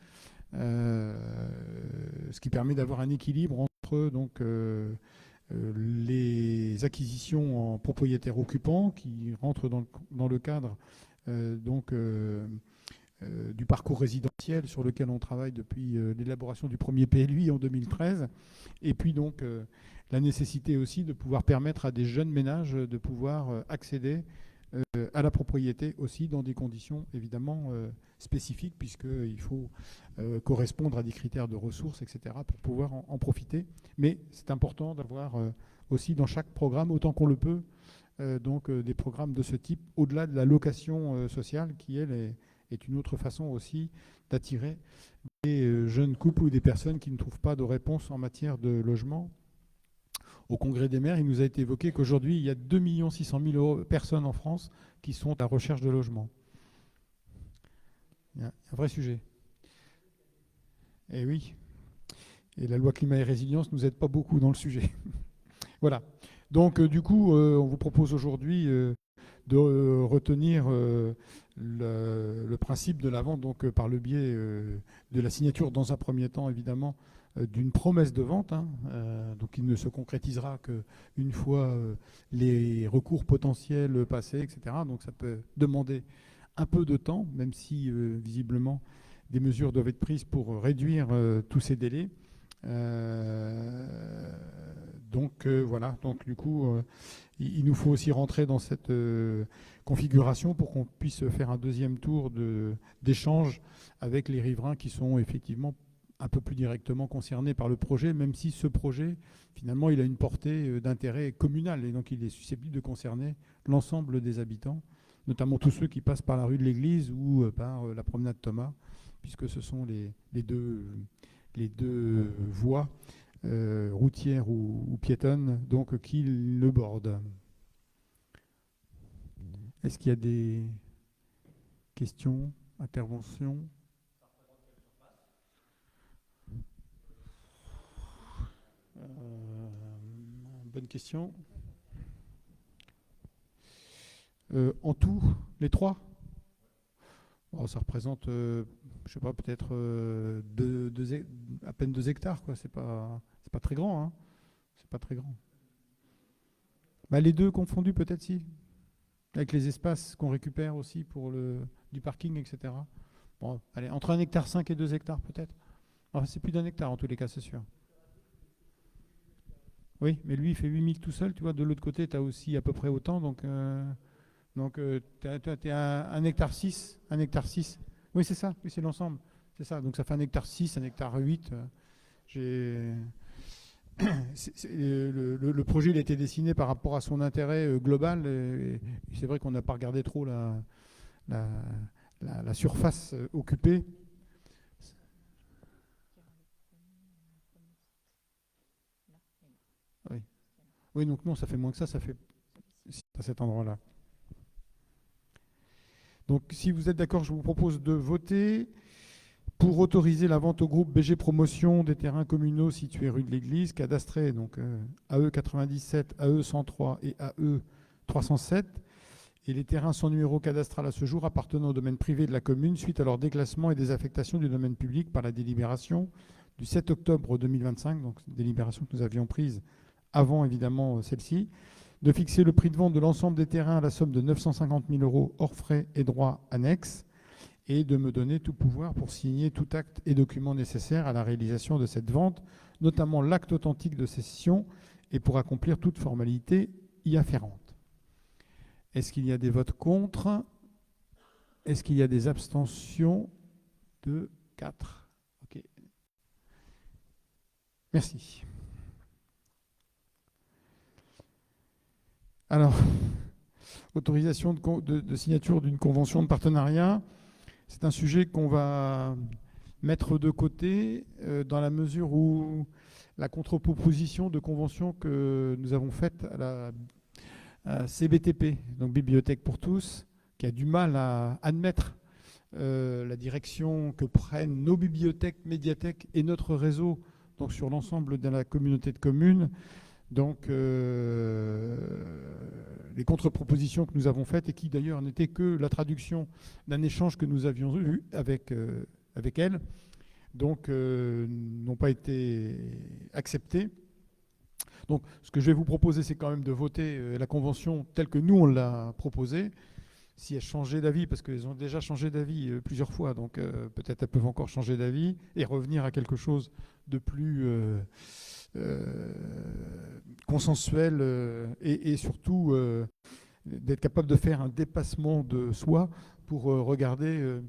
Speaker 1: ce qui permet d'avoir un équilibre entre donc, les acquisitions en propriétaires occupants qui rentrent dans le cadre du parcours résidentiel sur lequel on travaille depuis l'élaboration du premier PLUI en 2013, et puis donc la nécessité aussi de pouvoir permettre à des jeunes ménages de pouvoir accéder à la propriété aussi dans des conditions évidemment spécifiques, puisqu'il faut correspondre à des critères de ressources, etc., pour pouvoir en profiter. Mais c'est important d'avoir aussi dans chaque programme, autant qu'on le peut, des programmes de ce type, au-delà de la location sociale, qui, elle, est une autre façon aussi d'attirer des jeunes couples ou des personnes qui ne trouvent pas de réponse en matière de logement. Au Congrès des maires, il nous a été évoqué qu'aujourd'hui, il y a 2 600 000 personnes en France qui sont à la recherche de logement. Il y a un vrai sujet. Et oui. Et la loi climat et résilience ne nous aide pas beaucoup dans le sujet. Voilà. Donc, du coup, on vous propose aujourd'hui de retenir le principe de la vente donc, par le biais de la signature, dans un premier temps, évidemment, d'une promesse de vente, donc il ne se concrétisera qu'une fois les recours potentiels passés, etc. Donc ça peut demander un peu de temps, même si visiblement des mesures doivent être prises pour réduire tous ces délais. Voilà, donc du coup, il nous faut aussi rentrer dans cette configuration pour qu'on puisse faire un deuxième tour d'échange avec les riverains qui sont effectivement un peu plus directement concernés par le projet, même si ce projet, finalement, il a une portée d'intérêt communal et donc il est susceptible de concerner l'ensemble des habitants, notamment tous ceux qui passent par la rue de l'Église ou par la promenade Thomas, puisque ce sont les deux voies routières ou piétonnes donc, qui le bordent. Est-ce qu'il y a des questions, interventions ? Bonne question. En tout, les trois ? Bon, ça représente, je sais pas, peut-être à peine 2 hectares, quoi. C'est pas très grand, hein. C'est pas très grand. Bah, les deux confondus, peut-être, si. Avec les espaces qu'on récupère aussi pour du parking, etc. Bon, allez, entre 1,5 hectare et 2 hectares, peut-être. Enfin, c'est plus d'1 hectare, en tous les cas, c'est sûr. Oui, mais lui, il fait 8000 tout seul. Tu vois, de l'autre côté, tu as aussi à peu près autant. Donc tu es à 1,6 hectare. 1,6 hectare. Oui, c'est ça. Oui, c'est l'ensemble. C'est ça. Donc ça fait 1,6 hectare, 1,8 hectare. Le projet, il a été dessiné par rapport à son intérêt global. Et c'est vrai qu'on n'a pas regardé trop la surface occupée. Oui, donc non, ça fait moins que ça fait à cet endroit-là. Donc, si vous êtes d'accord, je vous propose de voter pour autoriser la vente au groupe BG Promotion des terrains communaux situés rue de l'Église, cadastrés donc AE 97, AE 103 et AE 307, et les terrains sans numéro cadastral à ce jour appartenant au domaine privé de la commune suite à leur déclassement et désaffectation du domaine public par la délibération du 7 octobre 2025, donc délibération que nous avions prise avant évidemment celle-ci, de fixer le prix de vente de l'ensemble des terrains à la somme de 950 000 € hors frais et droits annexes, et de me donner tout pouvoir pour signer tout acte et document nécessaire à la réalisation de cette vente, notamment l'acte authentique de cession, et pour accomplir toute formalité y afférente. Est-ce qu'il y a des votes contre ? Est-ce qu'il y a des abstentions ? 2, 4. OK. Merci. Alors, autorisation de signature d'une convention de partenariat, c'est un sujet qu'on va mettre de côté dans la mesure où la contre-proposition de convention que nous avons faite à la CBTP, donc Bibliothèque pour tous, qui a du mal à admettre la direction que prennent nos bibliothèques, médiathèques et notre réseau donc sur l'ensemble de la communauté de communes. Donc, les contre-propositions que nous avons faites, et qui d'ailleurs n'étaient que la traduction d'un échange que nous avions eu avec elle, donc n'ont pas été acceptées. Donc, ce que je vais vous proposer, c'est quand même de voter la convention telle que nous, on l'a proposée. Si elles changeaient d'avis, parce qu'elles ont déjà changé d'avis plusieurs fois, donc peut-être elles peuvent encore changer d'avis et revenir à quelque chose de plus consensuel et surtout d'être capable de faire un dépassement de soi pour regarder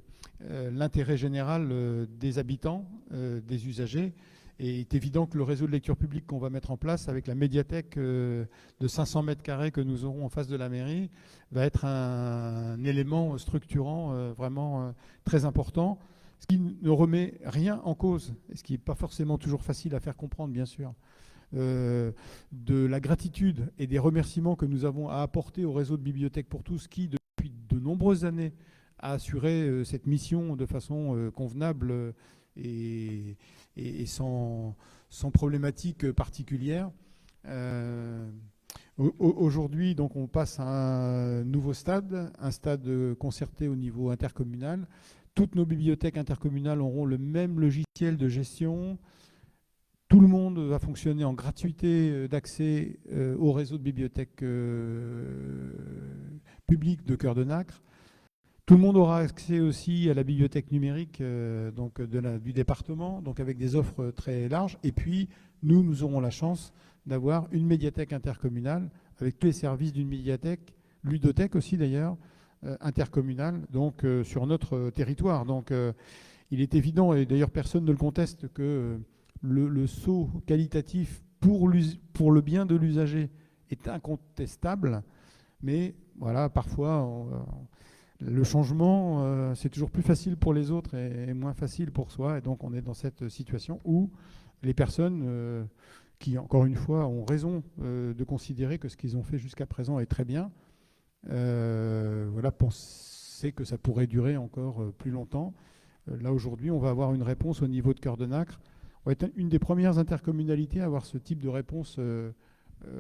Speaker 1: l'intérêt général des habitants, des usagers. Et il est évident que le réseau de lecture publique qu'on va mettre en place avec la médiathèque de 500 mètres carrés que nous aurons en face de la mairie va être un élément structurant vraiment très important, ce qui ne remet rien en cause, et ce qui n'est pas forcément toujours facile à faire comprendre, bien sûr, de la gratitude et des remerciements que nous avons à apporter au réseau de bibliothèques pour tous, qui depuis de nombreuses années a assuré cette mission de façon convenable et sans problématique particulière. Aujourd'hui, donc, on passe à un nouveau stade, un stade concerté au niveau intercommunal. Toutes nos bibliothèques intercommunales auront le même logiciel de gestion. Tout le monde va fonctionner en gratuité d'accès au réseau de bibliothèques publiques de Cœur de Nacre. Tout le monde aura accès aussi à la bibliothèque numérique donc du département, donc avec des offres très larges. Et puis, nous aurons la chance d'avoir une médiathèque intercommunale avec tous les services d'une médiathèque, ludothèque aussi d'ailleurs, intercommunale, donc sur notre territoire. Donc, il est évident, et d'ailleurs personne ne le conteste, que le saut qualitatif pour le bien de l'usager est incontestable. Mais voilà, parfois... le changement, c'est toujours plus facile pour les autres et moins facile pour soi. Et donc, on est dans cette situation où les personnes qui, encore une fois, ont raison de considérer que ce qu'ils ont fait jusqu'à présent est très bien, pensaient que ça pourrait durer encore plus longtemps. Là, aujourd'hui, on va avoir une réponse au niveau de Cœur de Nacre. On va être une des premières intercommunalités à avoir ce type de réponse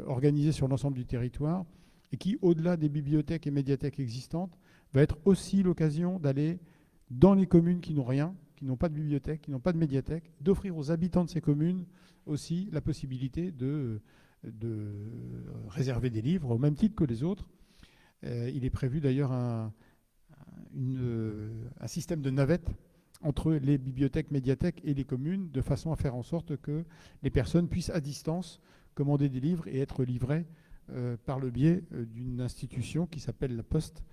Speaker 1: organisée sur l'ensemble du territoire et qui, au-delà des bibliothèques et médiathèques existantes, va être aussi l'occasion d'aller dans les communes qui n'ont rien, qui n'ont pas de bibliothèque, qui n'ont pas de médiathèque, d'offrir aux habitants de ces communes aussi la possibilité de réserver des livres au même titre que les autres. Il est prévu d'ailleurs un système de navette entre les bibliothèques, médiathèques et les communes, de façon à faire en sorte que les personnes puissent à distance commander des livres et être livrées par le biais d'une institution qui s'appelle la Poste,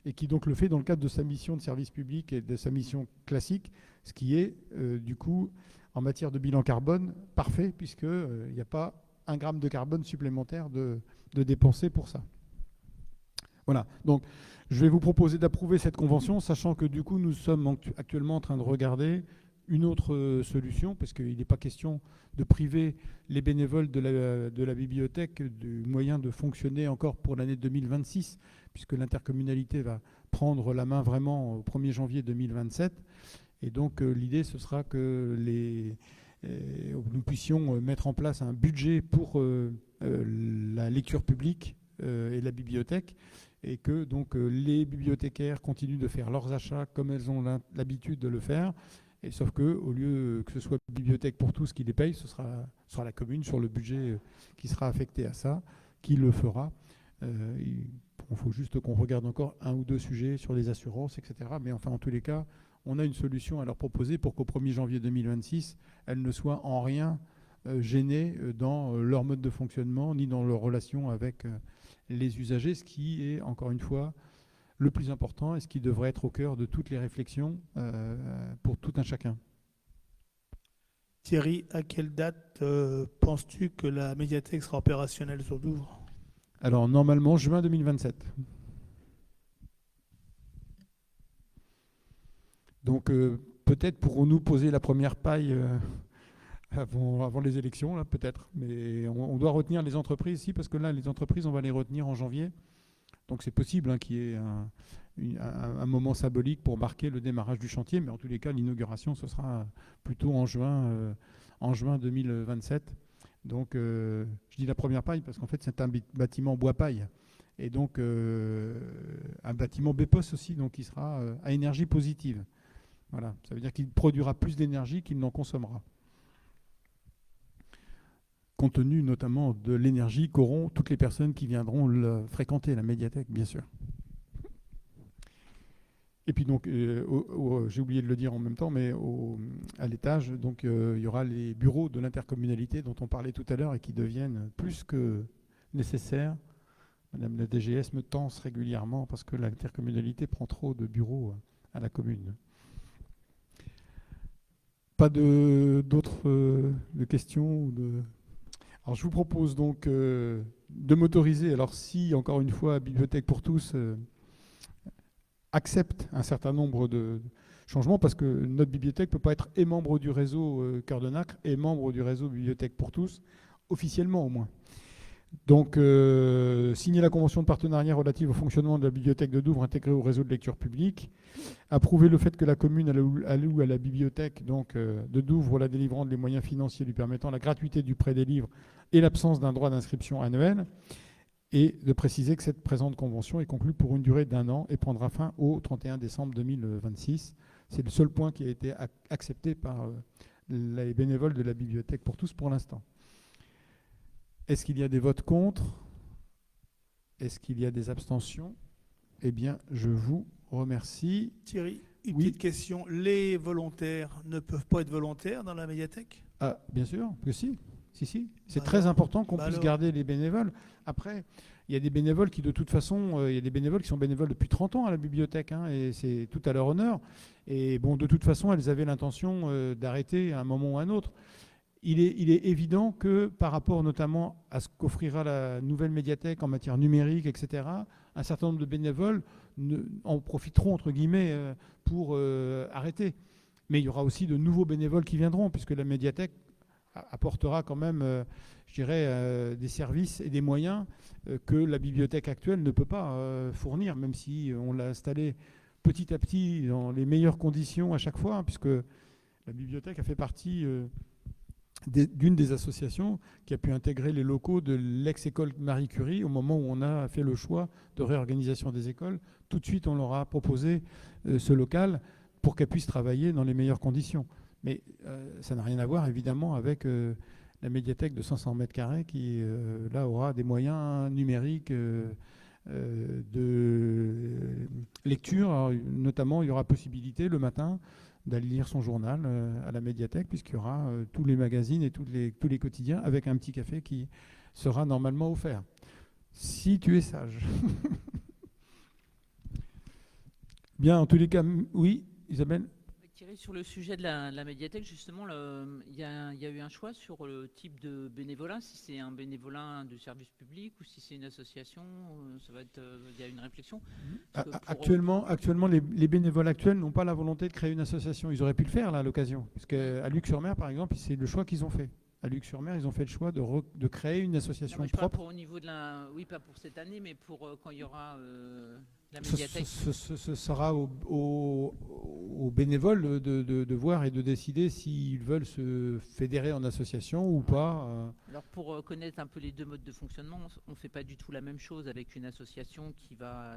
Speaker 1: et qui donc le fait dans le cadre de sa mission de service public et de sa mission classique, ce qui est du coup en matière de bilan carbone parfait, puisqu'il n'y a pas 1 gramme de carbone supplémentaire de dépenser pour ça. Voilà, donc je vais vous proposer d'approuver cette convention, sachant que du coup nous sommes actuellement en train de regarder une autre solution, parce qu'il n'est pas question de priver les bénévoles de la bibliothèque du moyen de fonctionner encore pour l'année 2026, puisque l'intercommunalité va prendre la main vraiment au 1er janvier 2027. Et donc l'idée, ce sera que nous puissions mettre en place un budget pour la lecture publique et la bibliothèque, et que donc les bibliothécaires continuent de faire leurs achats comme elles ont l'habitude de le faire. Et sauf qu'au lieu que ce soit Bibliothèque pour tous qui les paye, ce sera la commune sur le budget qui sera affecté à ça, qui le fera. Il faut juste qu'on regarde encore 1 ou 2 sujets sur les assurances, etc. Mais enfin, en tous les cas, on a une solution à leur proposer pour qu'au 1er janvier 2026, elles ne soient en rien gênées dans leur mode de fonctionnement, ni dans leur relation avec les usagers, ce qui est, encore une fois, le plus important et ce qui devrait être au cœur de toutes les réflexions pour tout un chacun.
Speaker 8: Thierry, à quelle date penses-tu que la médiathèque sera opérationnelle sur Douvres ?
Speaker 1: Alors, normalement, juin 2027. Donc, peut-être pourrons-nous poser la première paille avant les élections, là, peut-être. Mais on doit retenir les entreprises ici, parce que là, les entreprises, on va les retenir en janvier. Donc c'est possible hein, qu'il y ait un moment symbolique pour marquer le démarrage du chantier, mais en tous les cas, l'inauguration, ce sera plutôt en juin 2027. Donc je dis la première paille parce qu'en fait, c'est un bâtiment bois paille. Et donc un bâtiment BEPOS aussi, donc qui sera à énergie positive. Voilà, ça veut dire qu'il produira plus d'énergie qu'il n'en consommera. Compte tenu notamment de l'énergie qu'auront toutes les personnes qui viendront fréquenter la médiathèque, bien sûr. Et puis donc, j'ai oublié de le dire en même temps, mais à l'étage, donc il y aura les bureaux de l'intercommunalité dont on parlait tout à l'heure et qui deviennent plus que nécessaires. Madame la DGS me tense régulièrement parce que l'intercommunalité prend trop de bureaux à la commune. Pas d'autres questions Alors je vous propose donc de m'autoriser, alors si encore une fois Bibliothèque pour tous accepte un certain nombre de changements, parce que notre bibliothèque ne peut pas être et membre du réseau Cœur de Nacre et membre du réseau Bibliothèque pour tous, officiellement au moins. Donc, signer la convention de partenariat relative au fonctionnement de la bibliothèque de Douvres intégrée au réseau de lecture publique, approuver le fait que la commune alloue à la bibliothèque de Douvres la délivrance des moyens financiers lui permettant la gratuité du prêt des livres et l'absence d'un droit d'inscription annuel, et de préciser que cette présente convention est conclue pour une durée d'1 an et prendra fin au 31 décembre 2026. C'est le seul point qui a été accepté par les bénévoles de la bibliothèque pour tous pour l'instant. Est-ce qu'il y a des votes contre? Est-ce qu'il y a des abstentions? Eh bien, je vous remercie.
Speaker 8: Thierry, une
Speaker 1: Oui.
Speaker 8: petite question. Les volontaires ne peuvent pas être volontaires dans la médiathèque?
Speaker 1: Ah, bien sûr que si. Si. C'est
Speaker 8: Bah
Speaker 1: très
Speaker 8: alors.
Speaker 1: important qu'on
Speaker 8: Bah
Speaker 1: puisse
Speaker 8: alors.
Speaker 1: garder les bénévoles. Après, il y a des bénévoles qui, de toute façon, il y a des bénévoles qui sont bénévoles depuis 30 ans à la bibliothèque, hein, et c'est tout à leur honneur. Et bon, de toute façon, elles avaient l'intention d'arrêter à un moment ou à un autre. Il est évident que par rapport notamment à ce qu'offrira la nouvelle médiathèque en matière numérique, etc., un certain nombre de bénévoles en profiteront, entre guillemets, pour arrêter. Mais il y aura aussi de nouveaux bénévoles qui viendront, puisque la médiathèque apportera quand même, je dirais, des services et des moyens que la bibliothèque actuelle ne peut pas fournir, même si on l'a installée petit à petit dans les meilleures conditions à chaque fois, hein, puisque la bibliothèque a fait partie d'une des associations qui a pu intégrer les locaux de l'ex-école Marie Curie au moment où on a fait le choix de réorganisation des écoles. Tout de suite, on leur a proposé ce local pour qu'elles puissent travailler dans les meilleures conditions. Mais ça n'a rien à voir, évidemment, avec la médiathèque de 500 mètres carrés qui, là, aura des moyens numériques de lecture. Alors, notamment, il y aura possibilité le matin d'aller lire son journal à la médiathèque, puisqu'il y aura tous les magazines et tous les quotidiens avec un petit café qui sera normalement offert. Si tu es sage. Bien, en tous les cas, oui, Isabelle?
Speaker 9: Thierry, sur le sujet de la médiathèque, justement, il y a eu un choix sur le type de bénévolat, si c'est un bénévolat de service public ou si c'est une association, ça va être, il y a une réflexion.
Speaker 1: Actuellement, les bénévoles actuels n'ont pas la volonté de créer une association. Ils auraient pu le faire là, à l'occasion. Parce qu'à Luc-sur-Mer, par exemple, c'est le choix qu'ils ont fait. À Luc-sur-Mer, ils ont fait le choix de créer une association
Speaker 9: je parle
Speaker 1: propre.
Speaker 9: au niveau de oui, pas pour cette année, mais pour quand il y aura la médiathèque.
Speaker 1: Ce sera aux bénévoles de voir et de décider s'ils veulent se fédérer en association ou pas.
Speaker 9: Alors pour connaître un peu les deux modes de fonctionnement, on ne fait pas du tout la même chose avec une association qui va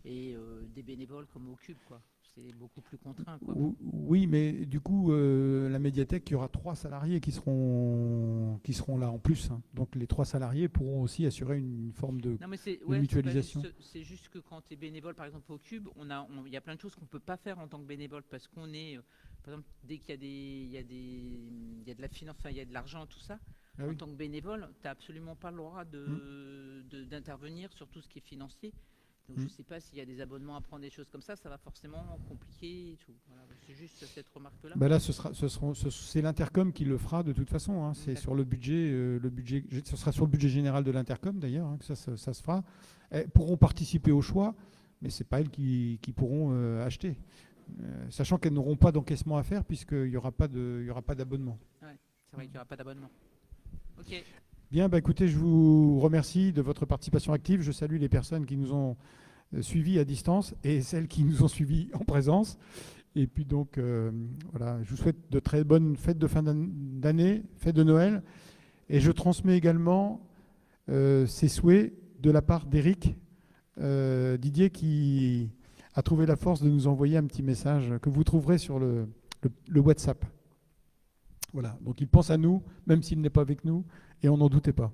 Speaker 9: et des bénévoles comme au Cube, quoi. C'est beaucoup plus contraint, quoi.
Speaker 1: Oui, mais du coup, la médiathèque, il y aura 3 salariés qui seront là en plus, hein. Donc les 3 salariés pourront aussi assurer une forme de mutualisation.
Speaker 9: C'est juste que quand tu es bénévole, par exemple au Cube, il y a plein de choses qu'on ne peut pas faire en tant que bénévole parce qu'on est, par exemple, dès qu'il y a de la finance, il y a de l'argent, tout ça, en tant que bénévole, tu n'as absolument pas le droit d'intervenir sur tout ce qui est financier. Donc je ne sais pas s'il y a des abonnements à prendre, des choses comme ça va forcément compliquer et tout. Voilà, c'est juste cette remarque-là.
Speaker 1: Là, c'est l'Intercom qui le fera de toute façon, hein. C'est sur le budget, ce sera sur le budget général de l'Intercom d'ailleurs, hein, que ça se fera. Elles pourront participer au choix, mais ce n'est pas elles qui pourront acheter. Sachant qu'elles n'auront pas d'encaissement à faire puisqu'il n'y aura pas d'abonnement.
Speaker 9: Ouais, c'est vrai qu'il n'y aura pas d'abonnement. Ok.
Speaker 1: Bien, bah, écoutez, je vous remercie de votre participation active. Je salue les personnes qui nous ont suivis à distance et celles qui nous ont suivis en présence. Et puis donc, voilà, je vous souhaite de très bonnes fêtes de fin d'année, fêtes de Noël. Et je transmets également ces souhaits de la part d'Éric Didier, qui a trouvé la force de nous envoyer un petit message que vous trouverez sur le WhatsApp. Voilà, donc il pense à nous, même s'il n'est pas avec nous, et on n'en doutait pas.